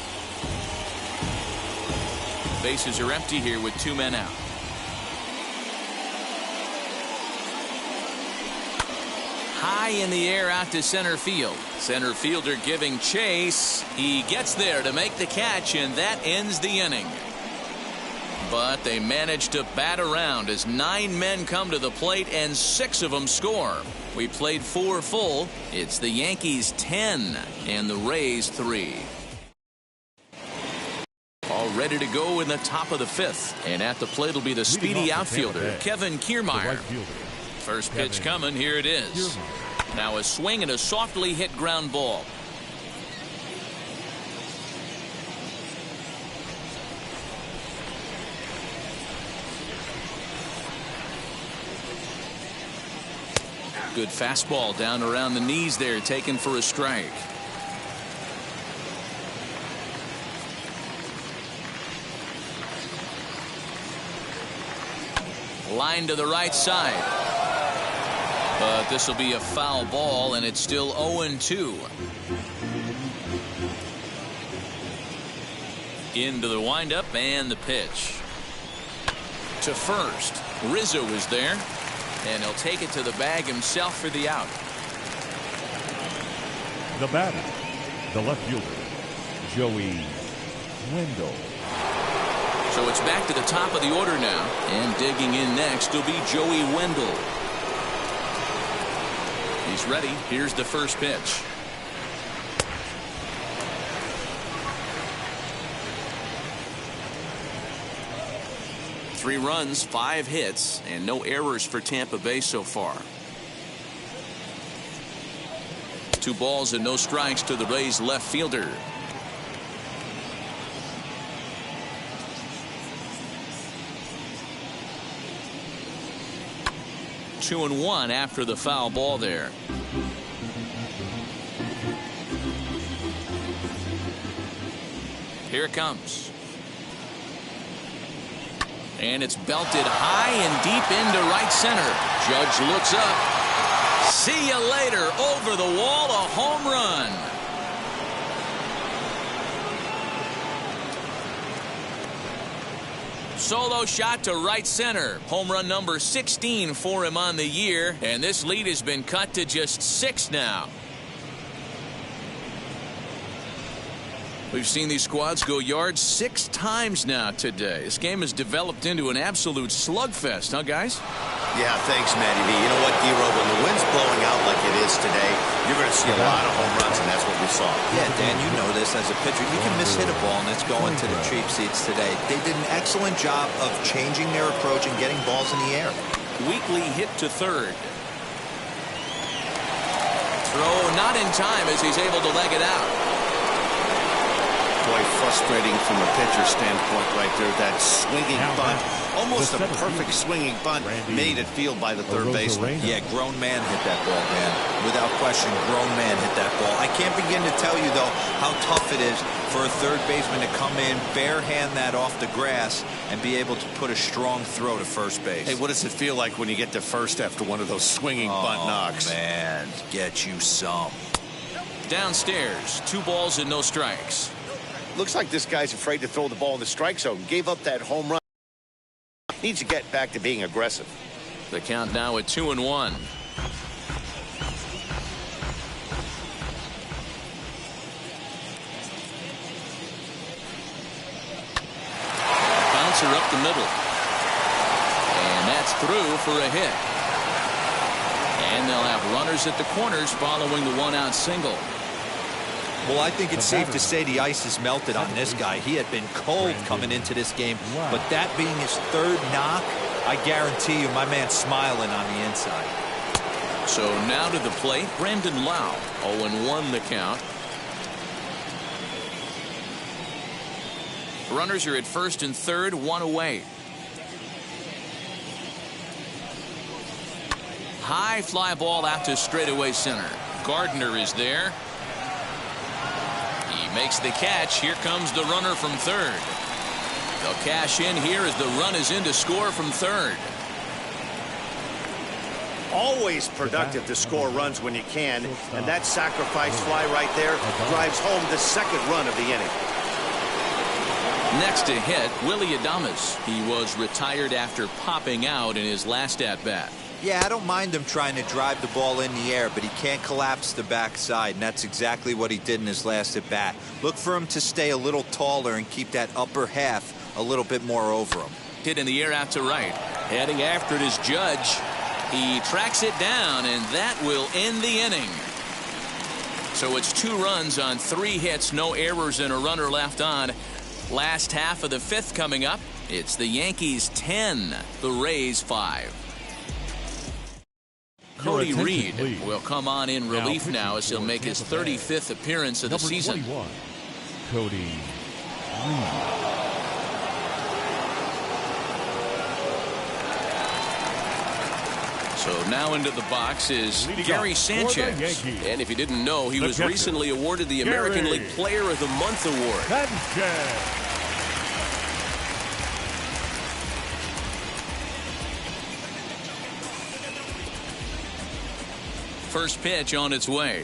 Bases are empty here with 2 men out. High in the air out to center field. Center fielder giving chase. He gets there to make the catch, and that ends the inning. But they managed to bat around as 9 men come to the plate and 6 of them score. We played 4 full. It's the Yankees 10 and the Rays 3. All ready to go in the top of the 5th. And at the plate will be the speedy outfielder, Kevin Kiermeier. First pitch coming. Here it is. Now a swing and a softly hit ground ball. Good fastball down around the knees there, taken for a strike. Line to the right side. But this will be a foul ball, and it's still 0-2. Into the windup and the pitch. To first. Rizzo is there. And he'll take it to the bag himself for the out. The batter, the left fielder, Joey Wendell. So it's back to the top of the order now. And digging in next will be Joey Wendell. He's ready. Here's the first pitch. Three runs, 5 hits, and no errors for Tampa Bay so far. 2 balls and no strikes to the Rays left fielder. Two and one after the foul ball there. Here it comes. And it's belted high and deep into right center. Judge looks up. See you later. Over the wall, a home run. Solo shot to right center. Home run number 16 for him on the year. And this lead has been cut to just 6 now. We've seen these squads go yards 6 times now today. This game has developed into an absolute slugfest, huh, guys? Yeah, thanks, Matty V. You know what, D-Row, when the wind's blowing out like it is today, you're going to see a lot of home runs, and that's what we saw. Yeah, Dan, you know this as a pitcher. You can mishit a ball, and it's going to the cheap seats today. They did an excellent job of changing their approach and getting balls in the air. Weekly hit to third. Throw not in time as he's able to leg it out. Boy, frustrating from a pitcher standpoint right there. That swinging bunt, almost a perfect swinging bunt, made at field by the third baseman. Yeah, grown man hit that ball, man. Without question, grown man hit that ball. I can't begin to tell you, though, how tough it is for a third baseman to come in, bare hand that off the grass, and be able to put a strong throw to first base. Hey, what does it feel like when you get to first after one of those swinging bunt knocks? Man, get you some. Downstairs, 2 balls and no strikes. Looks like this guy's afraid to throw the ball in the strike zone. Gave up that home run. Needs to get back to being aggressive. The count now at 2-1. Bouncer up the middle. And that's through for a hit. And they'll have runners at the corners following the 1-out single. Well, I think it's safe to say the ice is melted on this guy. He had been cold coming into this game, but that being his 3rd knock, I guarantee you my man's smiling on the inside. So now to the plate, Brandon Lau. 0-1 the count. Runners are at first and third, 1 away. High fly ball out to straightaway center. Gardner is there. Makes the catch. Here comes the runner from third. They'll cash in here as the run is in to score from third. Always productive to score runs when you can, and that sacrifice fly right there drives home the 2nd run of the inning. Next to hit, Willy Adams. He was retired after popping out in his last at-bat. Yeah, I don't mind him trying to drive the ball in the air, but he can't collapse the backside, and that's exactly what he did in his last at-bat. Look for him to stay a little taller and keep that upper half a little bit more over him. Hit in the air out to right. Heading after it is Judge. He tracks it down, and that will end the inning. So it's 2 runs on 3 hits, no errors, and a runner left on. Last half of the 5th coming up. It's the Yankees 10, the Rays 5. Cody Reed will come on in relief now as he'll make his 35th appearance of the season. 21, Cody Reed. So now into the box is Gary Sanchez. And if you didn't know, he was recently awarded the American League Player of the Month award. First pitch on its way.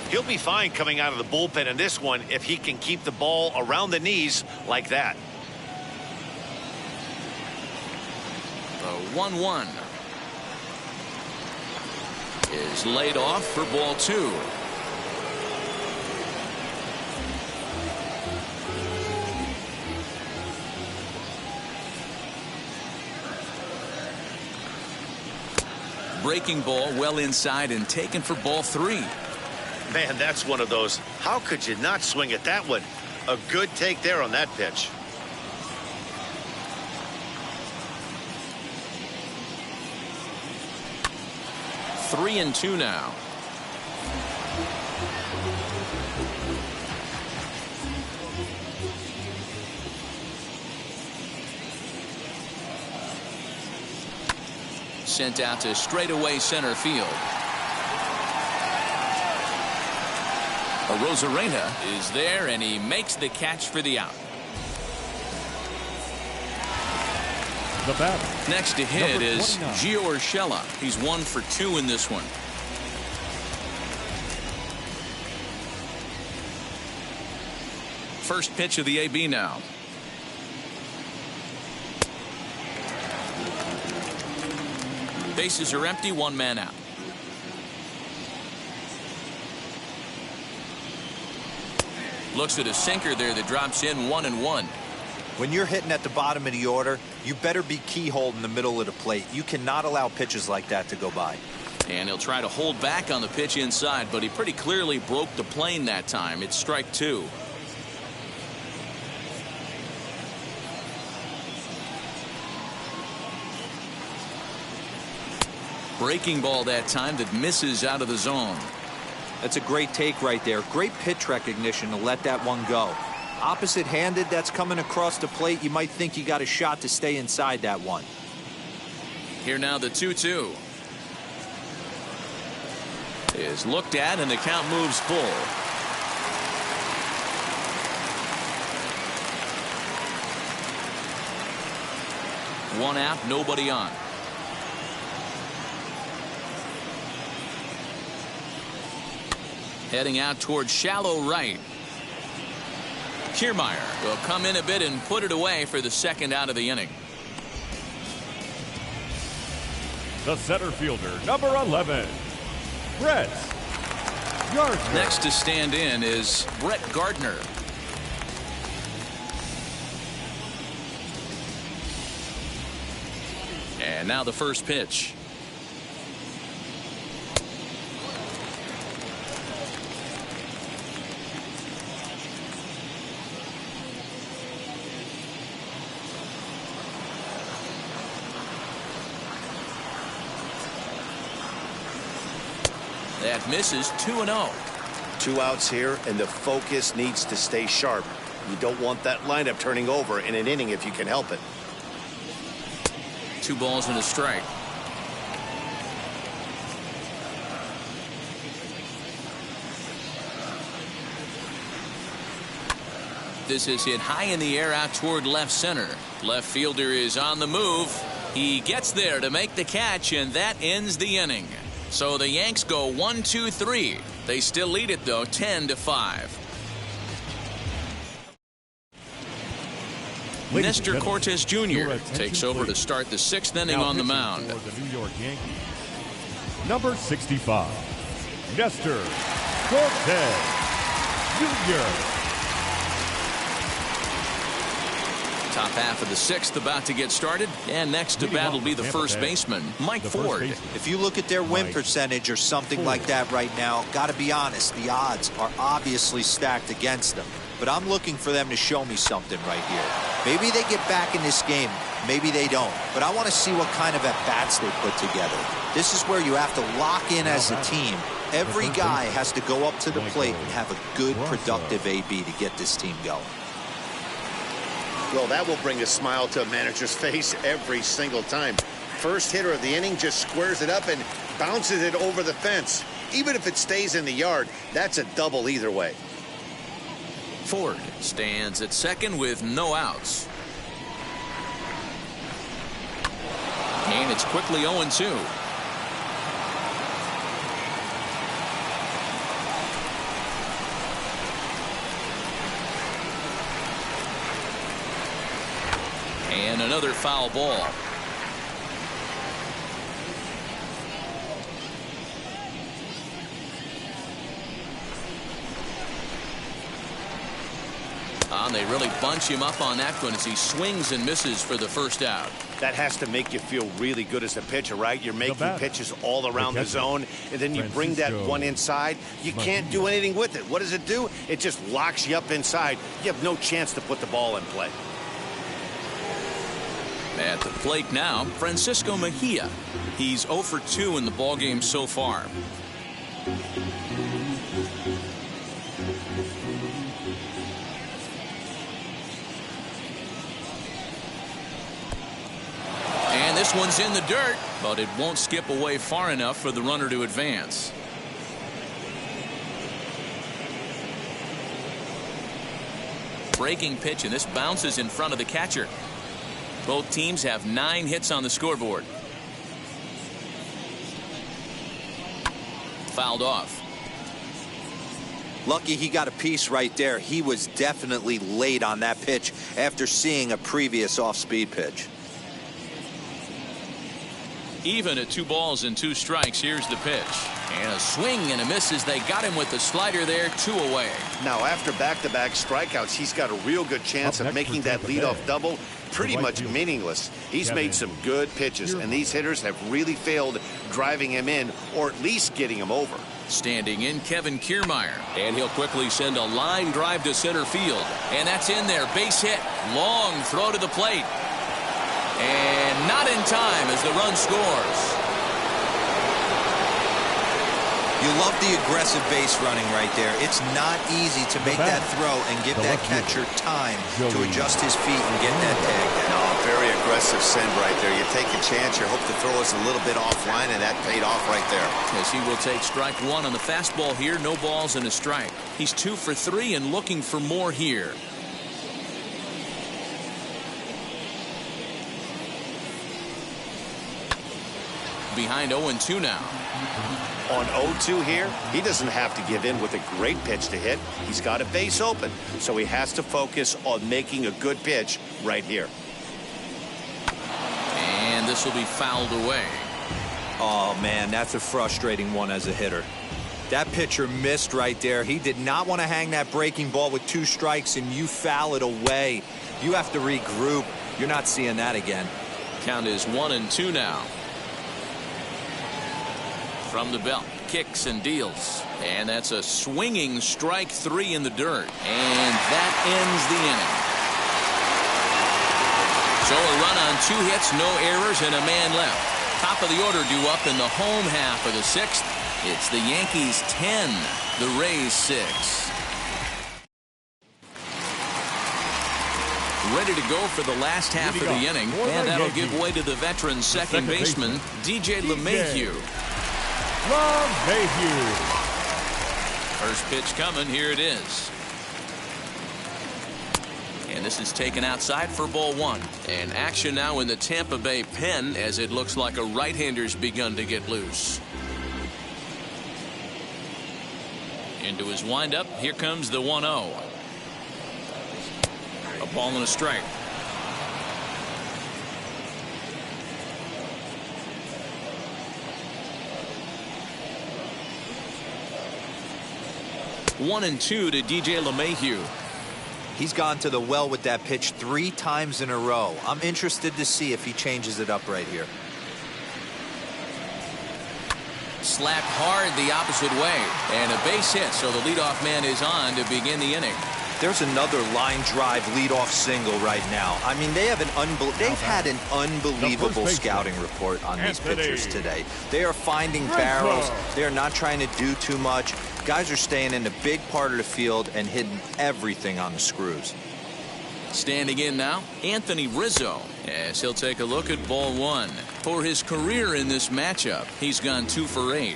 He'll be fine coming out of the bullpen in this one if he can keep the ball around the knees like that. The 1-1 is laid off for ball 2. Breaking ball well inside and taken for ball 3. Man, that's one of those. How could you not swing at that one? A good take there on that pitch. Three and 2 now. Sent out to straightaway center field. Rosarino is there, and he makes the catch for the out. The batter. Next to hit is 29. Gio Urshela. He's 1 for 2 in this one. First pitch of the AB now. Bases are empty, 1 man out. Looks at a sinker there that drops in 1-1. When you're hitting at the bottom of the order, you better be keyholed in the middle of the plate. You cannot allow pitches like that to go by. And he'll try to hold back on the pitch inside, but he pretty clearly broke the plane that time. It's strike 2. Breaking ball that time that misses out of the zone. That's a great take right there. Great pitch recognition to let that one go. Opposite-handed, that's coming across the plate. You might think you got a shot to stay inside that one. Here now the 2-2 is looked at, and the count moves full. One out, nobody on. Heading out towards shallow right. Kiermeier will come in a bit and put it away for the second out of the inning. The center fielder, number 11, Brett Gardner. Next to stand in is Brett Gardner. And now the first pitch. That misses. 2-0. 2 outs here, and the focus needs to stay sharp. You don't want that lineup turning over in an inning if you can help it. 2 balls and a strike. This is hit high in the air out toward left center. Left fielder is on the move. He gets there to make the catch, and that ends the inning. So the Yanks go 1-2-3. They still lead it, though, 10-5. Nestor Cortes Jr. takes over to start the 6th inning on the mound. For the New York Yankees, number 65, Nestor Cortes Jr. Top half of the 6th about to get started, and next to bat will be the first baseman, Mike Ford. If you look at their win percentage or something like that right now, got to be honest, the odds are obviously stacked against them. But I'm looking for them to show me something right here. Maybe they get back in this game, maybe they don't. But I want to see what kind of at-bats they put together. This is where you have to lock in as a team. Every guy has to go up to the plate and have a good, productive AB to get this team going. Well, that will bring a smile to a manager's face every single time. First hitter of the inning just squares it up and bounces it over the fence. Even if it stays in the yard, that's a double either way. Ford stands at second with no outs. And it's quickly 0-2. And another foul ball. They really bunch him up on that one as he swings and misses for the first out. That has to make you feel really good as a pitcher, right? You're making pitches all around the zone, and then you bring that one inside. You can't do anything with it. What does it do? It just locks you up inside. You have no chance to put the ball in play. At the plate now, Francisco Mejia. He's 0 for 2 in the ballgame so far. And this one's in the dirt, but it won't skip away far enough for the runner to advance. Breaking pitch, and this bounces in front of the catcher. Both teams have 9 hits on the scoreboard. Fouled off. Lucky he got a piece right there. He was definitely late on that pitch after seeing a previous off-speed pitch. Even at 2 balls and 2 strikes, here's the pitch. And a swing and a miss as they got him with the slider there, 2 away. Now, after back-to-back strikeouts, he's got a real good chance of making that leadoff double pretty much meaningless. He's made some good pitches, and these hitters have really failed driving him in or at least getting him over. Standing in, Kevin Kiermeier. And he'll quickly send a line drive to center field. And that's in there. Base hit. Long throw to the plate. And not in time as the run scores. You love the aggressive base running right there. It's not easy to make that throw and give that catcher time to adjust his feet and get that tag. No, very aggressive send right there. You take a chance, you hope the throw is a little bit offline, and that paid off right there. As he will take strike 1 on the fastball here. No balls and a strike. He's 2 for 3 and looking for more here. Behind 0-2 now. On 0-2 here, he doesn't have to give in with a great pitch to hit. He's got a base open, so he has to focus on making a good pitch right here. And this will be fouled away. Oh, man, that's a frustrating one as a hitter. That pitcher missed right there. He did not want to hang that breaking ball with 2 strikes, and you foul it away. You have to regroup. You're not seeing that again. Count is 1-2 now. From the belt, kicks and deals. And that's a swinging strike 3 in the dirt. And that ends the inning. So a run on 2 hits, no errors, and a man left. Top of the order due up in the home half of the 6th. It's the Yankees 10, the Rays 6. Ready to go for the last half of the inning. And that'll give way to the veteran second baseman, DJ LeMahieu. First pitch coming. Here it is. And this is taken outside for ball 1. And action now in the Tampa Bay pen as it looks like a right-hander's begun to get loose. Into his windup. Here comes the 1-0. A ball and a strike. One and 2 to DJ LeMahieu. He's gone to the well with that pitch 3 times in a row. I'm interested to see if he changes it up right here. Slapped hard the opposite way. And a base hit, so the leadoff man is on to begin the inning. There's another line drive leadoff single right now. I mean, they've had an unbelievable scouting report on these pitchers today. They are finding barrels. They are not trying to do too much. Guys are staying in the big part of the field and hitting everything on the screws. Standing in now, Anthony Rizzo. As he'll take a look at ball one. For his career in this matchup, he's gone 2 for 8.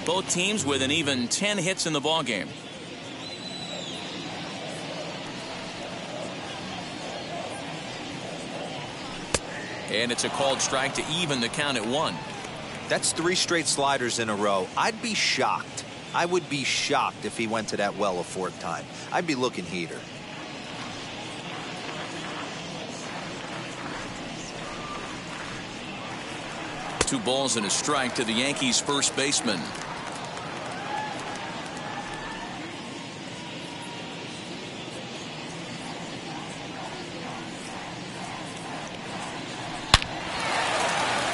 Both teams with an even 10 hits in the ballgame. And it's a called strike to even the count at 1. That's 3 straight sliders in a row. I'd be shocked. I would be shocked if he went to that well a 4th time. I'd be looking heater. Two balls and a strike to the Yankees first baseman.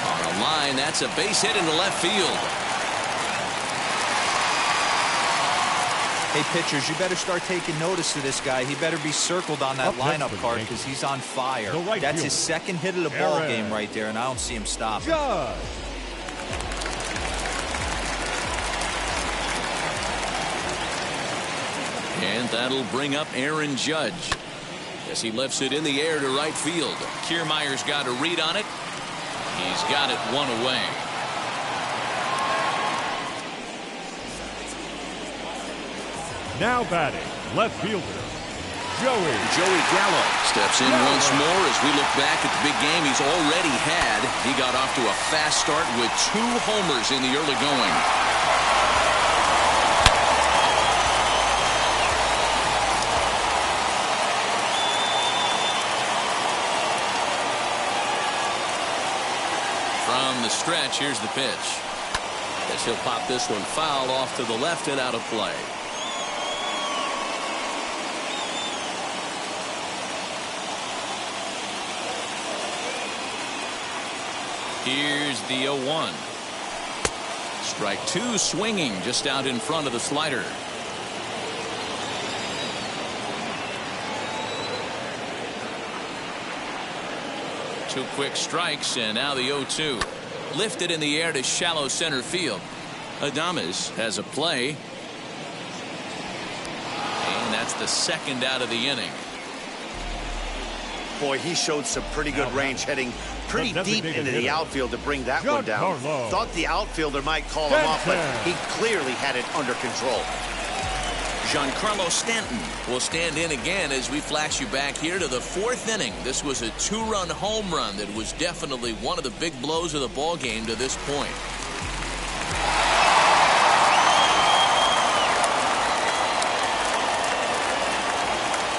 On a line, that's a base hit into left field. Hey, pitchers, you better start taking notice of this guy. He better be circled on that lineup card because he's on fire. That's his 2nd hit of the ball game right there, and I don't see him stopping. And that'll bring up Aaron Judge as he lifts it in the air to right field. Kiermeier's got a read on it. He's got it 1 away. Now batting, left fielder, Joey Gallo steps in once more as we look back at the big game he's already had. He got off to a fast start with 2 homers in the early going. From the stretch, here's the pitch. As he'll pop this one foul off to the left and out of play. Here's the 0-1. Strike 2 swinging just out in front of the slider. Two quick strikes and now the 0-2. Lifted in the air to shallow center field. Adams has a play. And that's the 2nd out of the inning. Boy, he showed some pretty good range heading pretty deep into the outfield to bring that one down. Thought the outfielder might call him off, but he clearly had it under control. Giancarlo Stanton will stand in again as we flash you back here to the 4th inning. This was a 2-run home run that was definitely one of the big blows of the ball game to this point.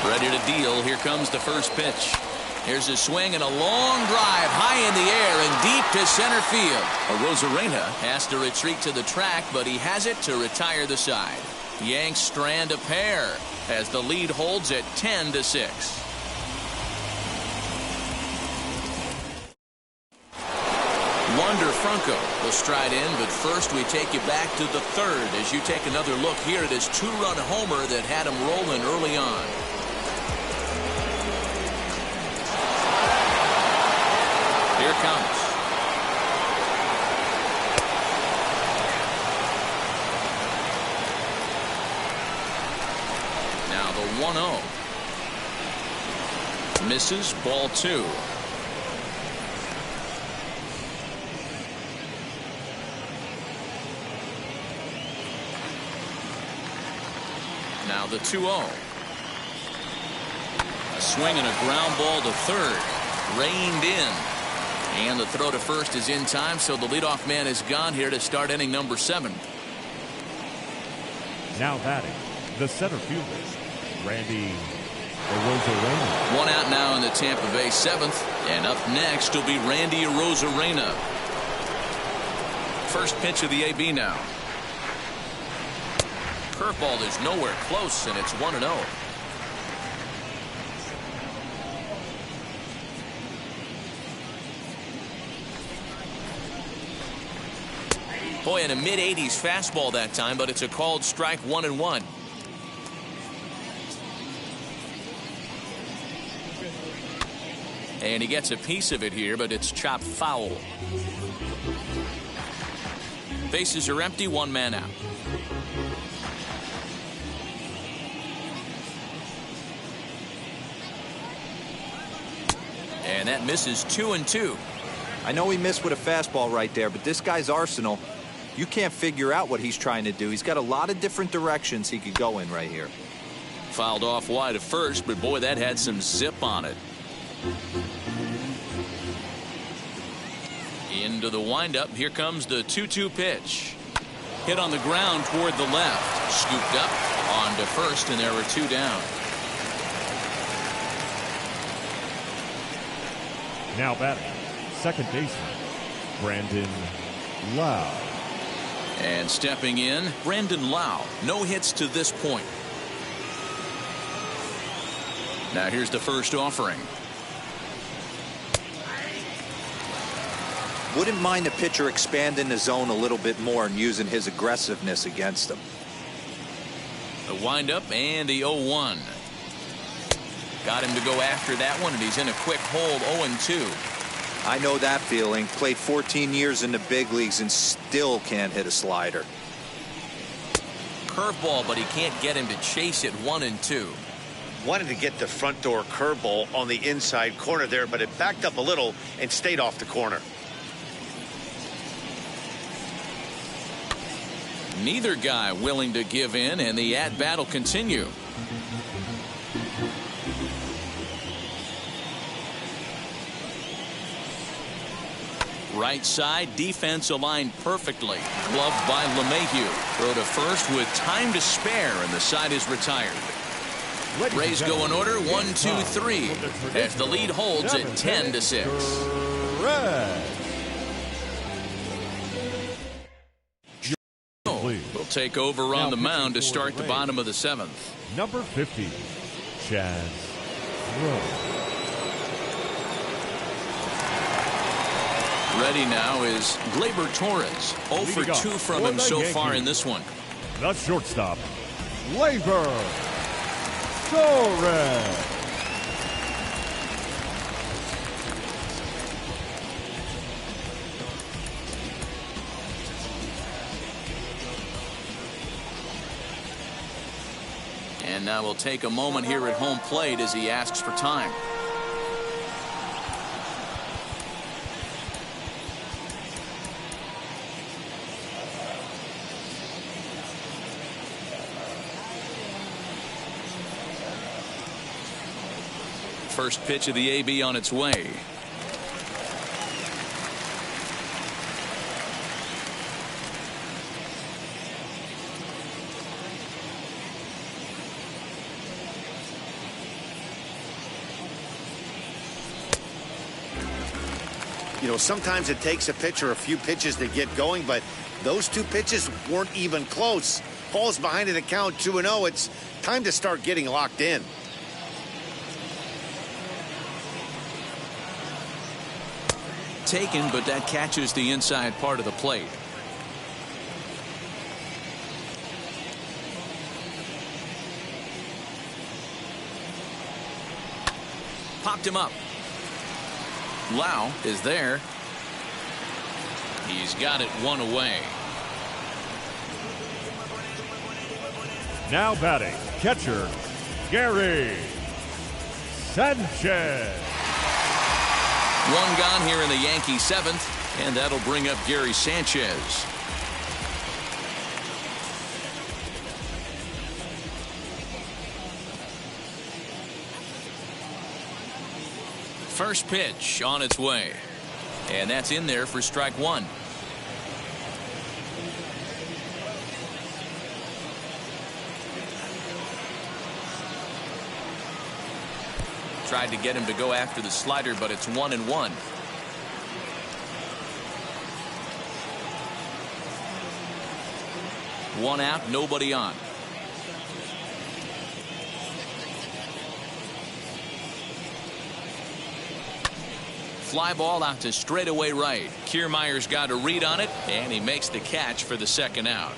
Ready to deal. Here comes the first pitch. Here's a swing and a long drive high in the air and deep to center field. Rosarino has to retreat to the track, but he has it to retire the side. Yanks strand a pair as the lead holds at 10-6. Wander Franco will stride in, but first we take you back to the 3rd as you take another look here at his 2-run homer that had him rolling early on. Here comes. Now the 1-0. Misses, ball 2. Now the 2-0. A swing and a ground ball to 3rd. Reined in. And the throw to first is in time, so the leadoff man is gone here to start inning number 7. Now batting, the center fielder, Randy Rosarino. 1 out now in the Tampa Bay 7th, and up next will be Randy Rosarino. First pitch of the AB now. Curveball is nowhere close, and it's 1-0. Boy, in a mid-80s fastball that time, but it's a called strike 1-1. And he gets a piece of it here, but it's chopped foul. Bases are empty, 1 man out. And that misses 2-2. I know he missed with a fastball right there, but this guy's arsenal, you can't figure out what he's trying to do. He's got a lot of different directions he could go in right here. Fouled off wide at first, but boy, that had some zip on it. Into the windup. Here comes the 2-2 pitch. Hit on the ground toward the left. Scooped up on to first, and there were 2 down. Now batting, second baseman, Brandon Lau. And stepping in, Brandon Lau. No hits to this point. Now here's the first offering. Wouldn't mind the pitcher expanding the zone a little bit more and using his aggressiveness against him. The windup and the 0-1. Got him to go after that one, and he's in a quick hold. 0-2. I know that feeling. Played 14 years in the big leagues and still can't hit a slider. Curveball, but he can't get him to chase it. 1-2. Wanted to get the front door curveball on the inside corner there, but it backed up a little and stayed off the corner. Neither guy willing to give in, and the at-bat will continue. Right side, defense aligned perfectly. Gloved by LeMahieu. Throw to first with time to spare, and the side is retired. Rays go in order, 1-2-3, as the lead holds at 10-6. Will take over on the mound to start the bottom of the 7th. Number 50, Chaz Rowe. Ready now is Gleber Torres. 0 for 2 from him so far in this one. The shortstop, Gleber Torres. And now we'll take a moment here at home plate as he asks for time. First pitch of the AB on its way. You know, sometimes it takes a pitcher a few pitches to get going, but those 2 pitches weren't even close. Falls behind in the count 2-0. It's time to start getting locked in. Taken, but that catches the inside part of the plate. Popped him up. Lau is there. He's got it 1 away. Now batting, catcher, Gary Sanchez. 1 gone here in the Yankee 7th, and that'll bring up Gary Sanchez. First pitch on its way, and that's in there for strike 1. Tried to get him to go after the slider, but it's 1-1. One out, nobody on. Fly ball out to straightaway right. Kiermeier's got a read on it, and he makes the catch for the 2nd out.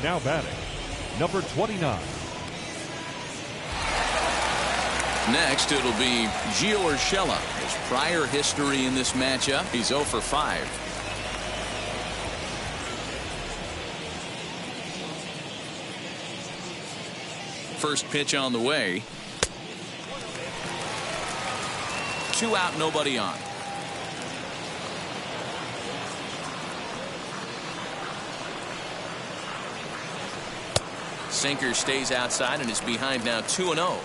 Now batting, number 29. Next, it'll be Gio Urshela. His prior history in this matchup, he's 0 for 5. First pitch on the way. 2 out, nobody on. Sinker stays outside and is behind now 2-0.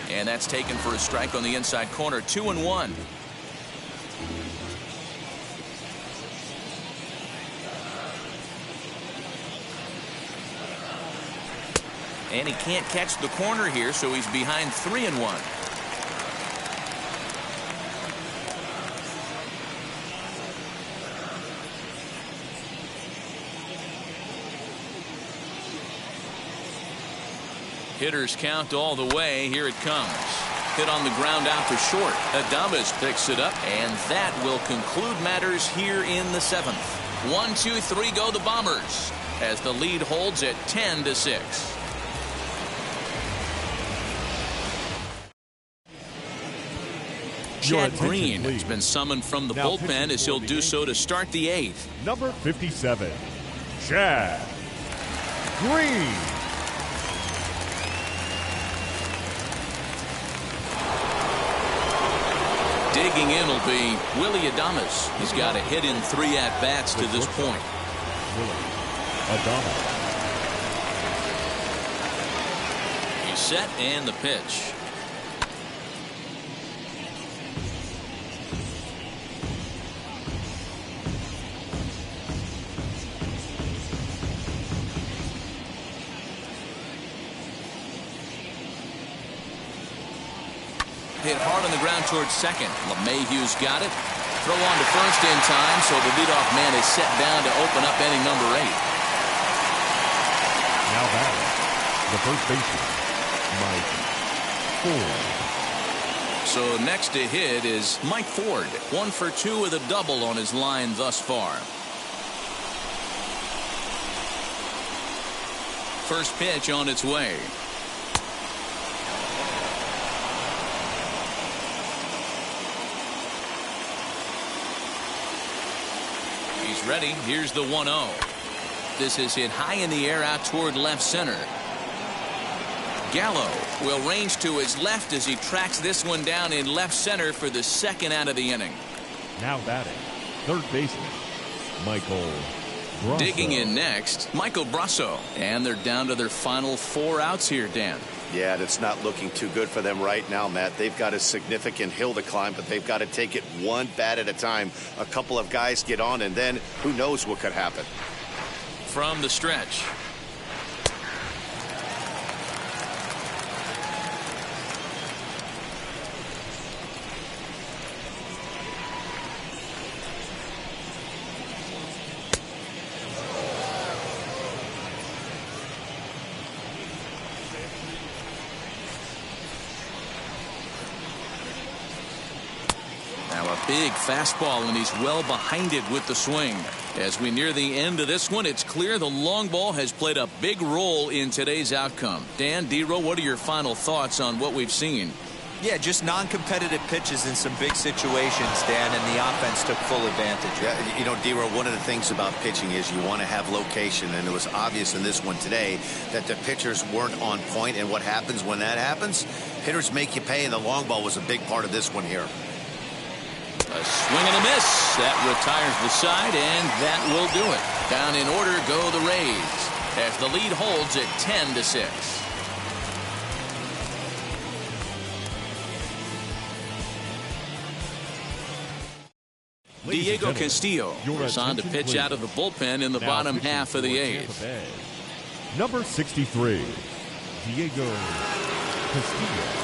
And that's taken for a strike on the inside corner. 2-1. And he can't catch the corner here, so he's behind 3-1. Hitters count all the way. Here it comes. Hit on the ground out to short. Adams picks it up, and that will conclude matters here in the 7th. 1, 2, 3 go the Bombers as the lead holds at 10-6. Chad Green has been summoned from the bullpen as he'll do so to start the 8th. Number 57, Chad Green. Digging in will be Willy Adams. He's got a hit in 3 at-bats to this point. Willy Adams. He's set and the pitch. Hit hard on the ground towards second. LeMahieu's got it. Throw on to first in time, so the leadoff man is set down to open up inning number 8. Now batting, the first baseman, Mike Ford. So next to hit is Mike Ford. 1 for 2 with a double on his line thus far. First pitch on its way. Ready. Here's the 1-0. This is hit high in the air out toward left center. Gallo will range to his left as he tracks this one down in left center for the 2nd out of the inning. Now batting, third baseman, Michael Brasso. Digging in next, Michael Brasso. And they're down to their final 4 outs here, Dan. Yeah, that's not looking too good for them right now, Matt. They've got a significant hill to climb, but they've got to take it one bat at a time. A couple of guys get on, and then who knows what could happen. From the stretch. Big fastball, and he's well behind it with the swing. As we near the end of this one, it's clear the long ball has played a big role in today's outcome. Dan, D-Row, what are your final thoughts on what we've seen? Yeah, just non-competitive pitches in some big situations, Dan, and the offense took full advantage. Yeah, you know, D-Row, one of the things about pitching is you want to have location, and it was obvious in this one today that the pitchers weren't on point, and what happens when that happens? Hitters make you pay, and the long ball was a big part of this one here. A swing and a miss. That retires the side, and that will do it. Down in order go the Rays as the lead holds at 10-6. Diego Castillo is on to pitch out of the bullpen in the bottom half of the 8th. Number 63, Diego Castillo.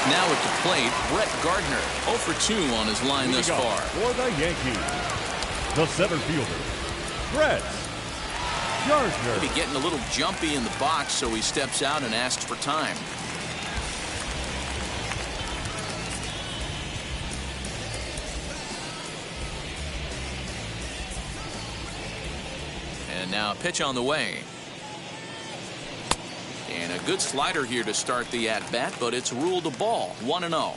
Now at the plate, Brett Gardner, 0 for 2 on his line thus far. For the Yankees, the center fielder, Brett Gardner. Maybe getting a little jumpy in the box, so he steps out and asks for time. And now a pitch on the way. And a good slider here to start the at-bat, but it's ruled a ball. 1-0.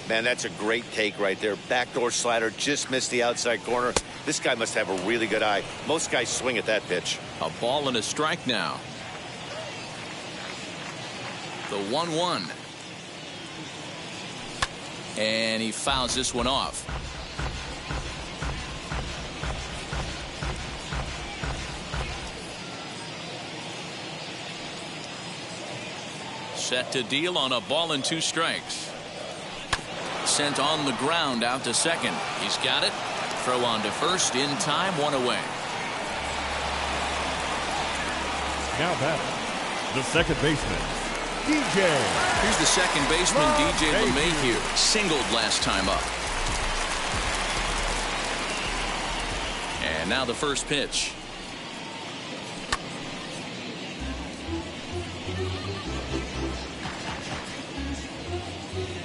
Man, that's a great take right there. Backdoor slider, just missed the outside corner. This guy must have a really good eye. Most guys swing at that pitch. A ball and a strike now. The 1-1. And he fouls this one off. Set to deal on a ball and 2 strikes. Sent on the ground out to second. He's got it. Throw on to first in time, 1 away. Now batting, the second baseman, DJ. Here's the second baseman, DJ LeMahieu. Singled last time up. And now the first pitch.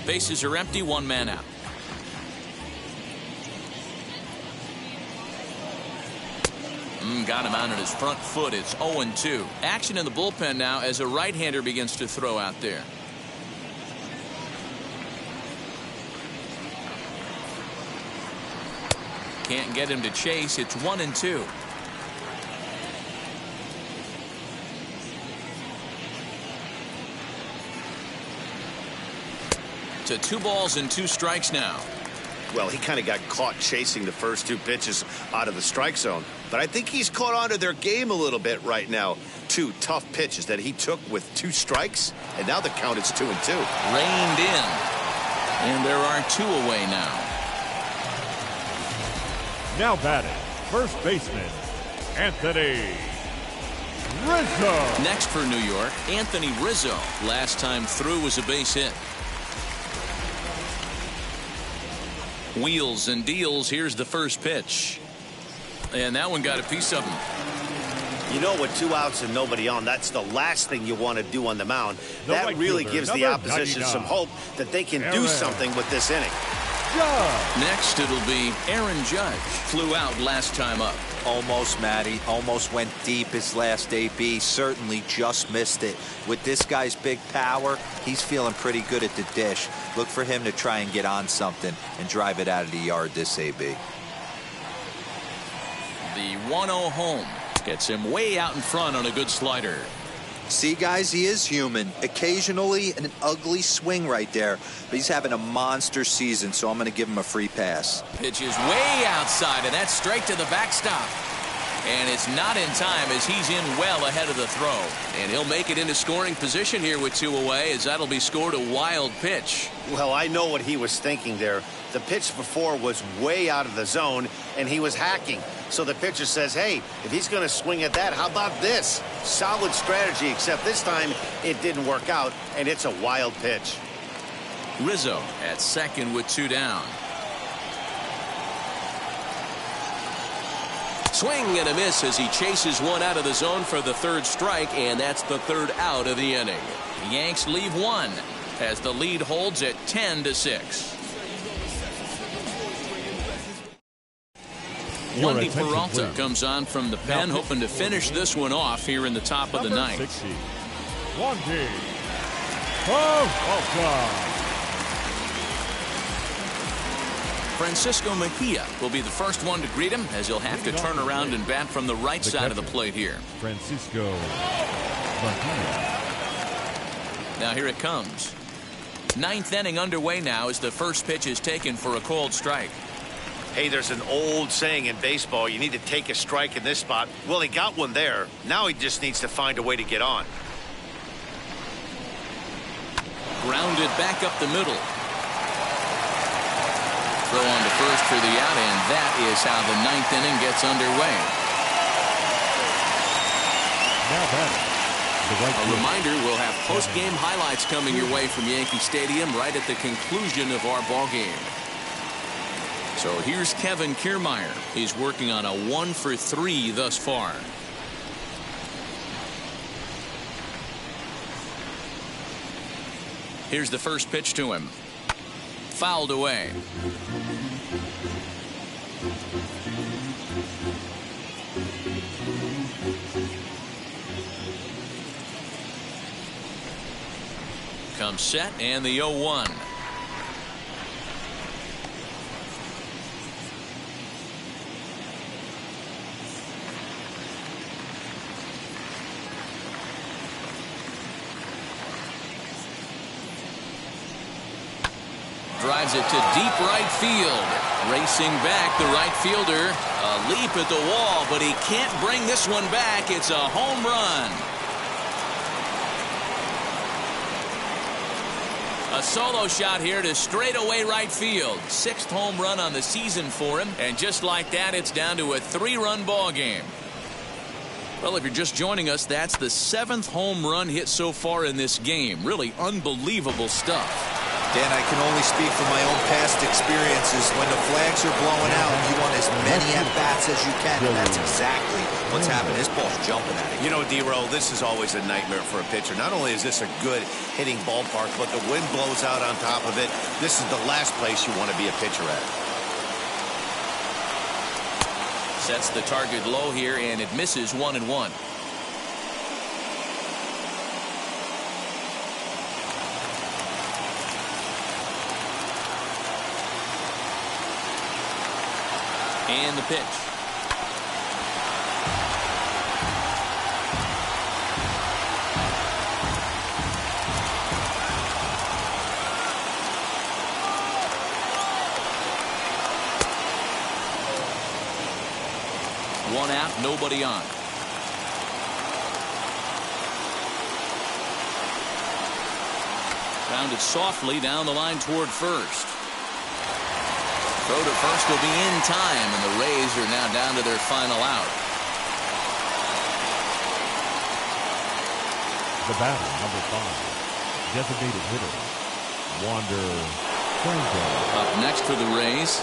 Bases are empty, 1 man out. Got him out on his front foot. It's 0-2. Action in the bullpen now as a right-hander begins to throw out there. Can't get him to chase. It's 1-2. To 2 balls and 2 strikes now. Well, he kind of got caught chasing the first 2 pitches out of the strike zone. But I think he's caught on to their game a little bit right now. 2 tough pitches that he took with 2 strikes. And now the count is 2-2. Reined in. And there are 2 away now. Now batting, first baseman, Anthony Rizzo. Next for New York, Anthony Rizzo. Last time through was a base hit. Wheels and deals. Here's the first pitch. And that one got a piece of him. You know, with 2 outs and nobody on, that's the last thing you want to do on the mound. That right really fielder, gives the opposition 99. some hope that they can do something with this inning. Judge. Next, it'll be Aaron Judge. Flew out last time up. Almost, Matty. Almost went deep his last AB. Certainly just missed it. With this guy's big power, he's feeling pretty good at the dish. Look for him to try and get on something and drive it out of the yard this AB. The 1-0 home. Gets him way out in front on a good slider. See, guys, he is human. Occasionally an ugly swing right there, but he's having a monster season, so I'm going to give him a free pass. Pitch is way outside, and that's straight to the backstop. And it's not in time as he's in well ahead of the throw. And he'll make it into scoring position here with 2 away, as that'll be scored a wild pitch. Well, I know what he was thinking there. The pitch before was way out of the zone, and he was hacking. So the pitcher says, hey, if he's going to swing at that, how about this? Solid strategy, except this time it didn't work out, and it's a wild pitch. Rizzo at second with 2 down. Swing and a miss as he chases one out of the zone for the 3rd strike, and that's the 3rd out of the inning. The Yanks leave 1 as the lead holds at 10-6. Wendy Peralta comes on from the pen, hoping to finish this one off here in the top of the 9th. 60, Wendy Peralta. Francisco Mejia will be the first one to greet him, as he'll have to turn around and bat from the right side of the plate here. Francisco Mejia. Now here it comes. 9th inning underway now as the first pitch is taken for a called strike. Hey, there's an old saying in baseball, you need to take a strike in this spot. Well, he got one there. Now he just needs to find a way to get on. Grounded back up the middle. Throw on to first for the out, and that is how the 9th inning gets underway. Now batting, the right A fielder. reminder, we'll have post-game highlights coming your way from Yankee Stadium right at the conclusion of our ball game. So here's Kevin Kiermeier. He's working on a 1-for-3 thus far. Here's the first pitch to him. Fouled away. Comes set, and the 0-1. drives it to deep right field. Racing back, the right fielder. A leap at the wall, but he can't bring this one back. It's a home run. A solo shot here to straightaway right field. 6th home run on the season for him. And just like that, it's down to a 3-run ball game. Well, if you're just joining us, that's the 7th home run hit so far in this game. Really unbelievable stuff. Dan, I can only speak from my own past experiences. When the flags are blowing out, you want as many at-bats as you can, and that's exactly what's happening. This ball's jumping at it. You know, D-Row, this is always a nightmare for a pitcher. Not only is this a good hitting ballpark, but the wind blows out on top of it. This is the last place you want to be a pitcher at. Sets the target low here, and it misses 1-1. And the pitch. One out, nobody on. Grounded softly down the line toward first. Throw to first will be in time, and the Rays are now down to their final out. The batter, number 5, designated hitter, Franco. Up next for the Rays,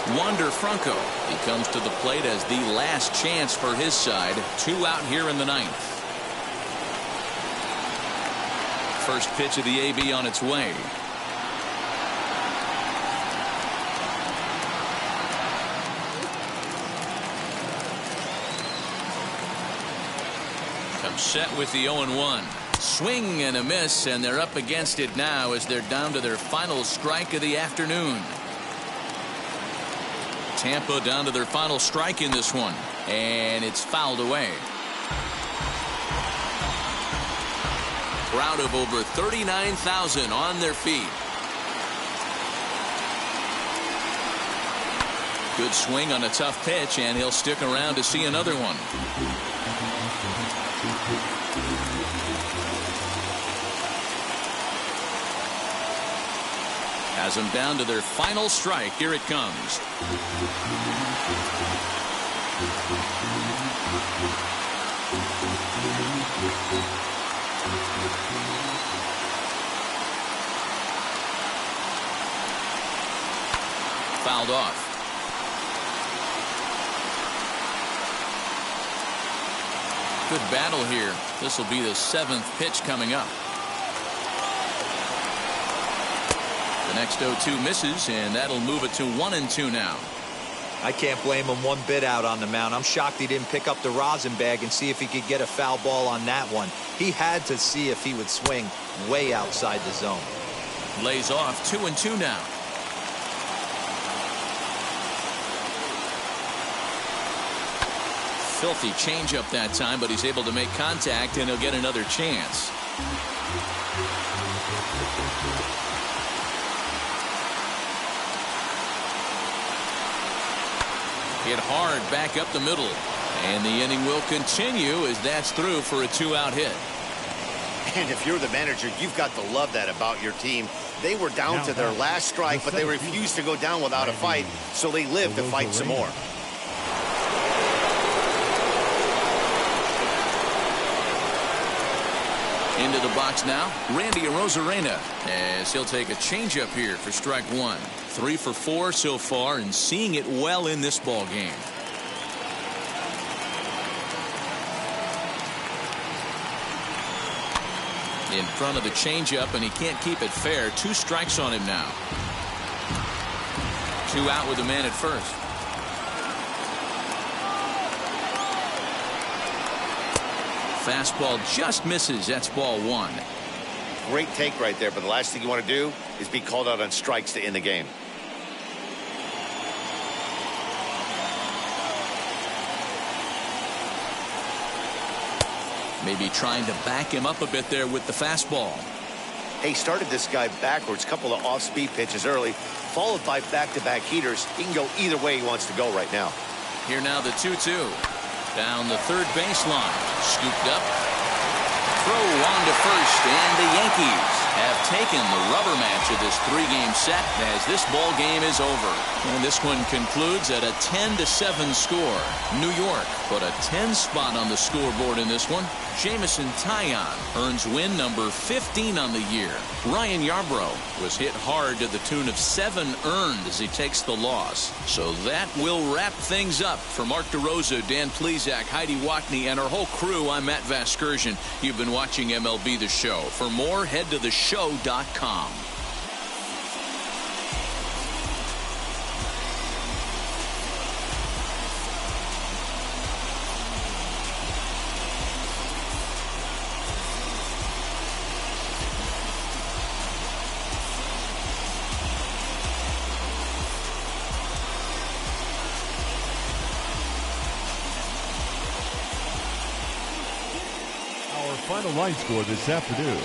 Franco. He comes to the plate as the last chance for his side. 2 out here in the 9th. First pitch of the AB on its way. Set with the 0-1. Swing and a miss, and they're up against it now as they're down to their final strike of the afternoon. Tampa down to their final strike in this one, and it's fouled away. Crowd of over 39,000 on their feet. Good swing on a tough pitch, and he'll stick around to see another one. Has them down to their final strike. Here it comes. Fouled off. Good battle here. This will be the 7th pitch coming up. The next 0-2 misses, and that'll move it to 1-2 now. I can't blame him one bit out on the mound. I'm shocked he didn't pick up the rosin bag and see if he could get a foul ball on that one. He had to see if he would swing way outside the zone. Lays off. 2-2 now. Filthy changeup that time, but he's able to make contact, and he'll get another chance. Hit hard back up the middle, and the inning will continue as that's through for a 2-out hit. And if you're the manager, you've got to love that about your team. They were down to their last strike, but they refused to go down without a fight, so they lived to fight some more. Into the box now, Randy Rosarino, as he'll take a changeup here for strike 1. 3 for 4 so far, and seeing it well in this ball game. In front of the changeup, and he can't keep it fair. 2 strikes on him now. 2 out with a man at first. Fastball just misses. That's ball 1. Great take right there, but the last thing you want to do is be called out on strikes to end the game. Maybe trying to back him up a bit there with the fastball. Hey, started this guy backwards, couple of off-speed pitches early, followed by back-to-back heaters. He can go either way he wants to go right now. Here now the 2-2. Down the third baseline. Scooped up. Throw on to first, and the Yankees have taken the rubber match of this 3-game set as this ball game is over. And this one concludes at a 10-7 score. New York put a 10 spot on the scoreboard in this one. Jamison Taillon earns win number 15 on the year. Ryan Yarbrough was hit hard to the tune of 7 earned as he takes the loss. So that will wrap things up. For Mark DeRosa, Dan Plesac, Heidi Watney, and our whole crew, I'm Matt Vasgersian. You've been watching MLB The Show. For more, head to theshow.com. Final line score this afternoon.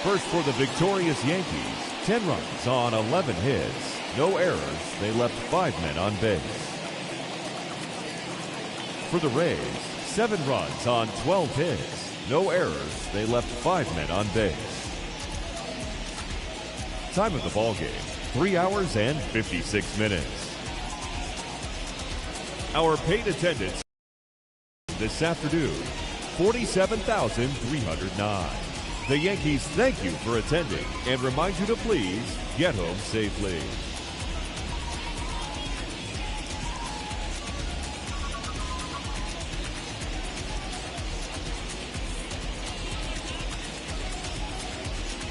First for the victorious Yankees, 10 runs on 11 hits. No errors. They left 5 men on base. For the Rays, 7 runs on 12 hits. No errors. They left 5 men on base. Time of the ball game, 3 hours and 56 minutes. Our paid attendance this afternoon, 47,309. The Yankees thank you for attending and remind you to please get home safely.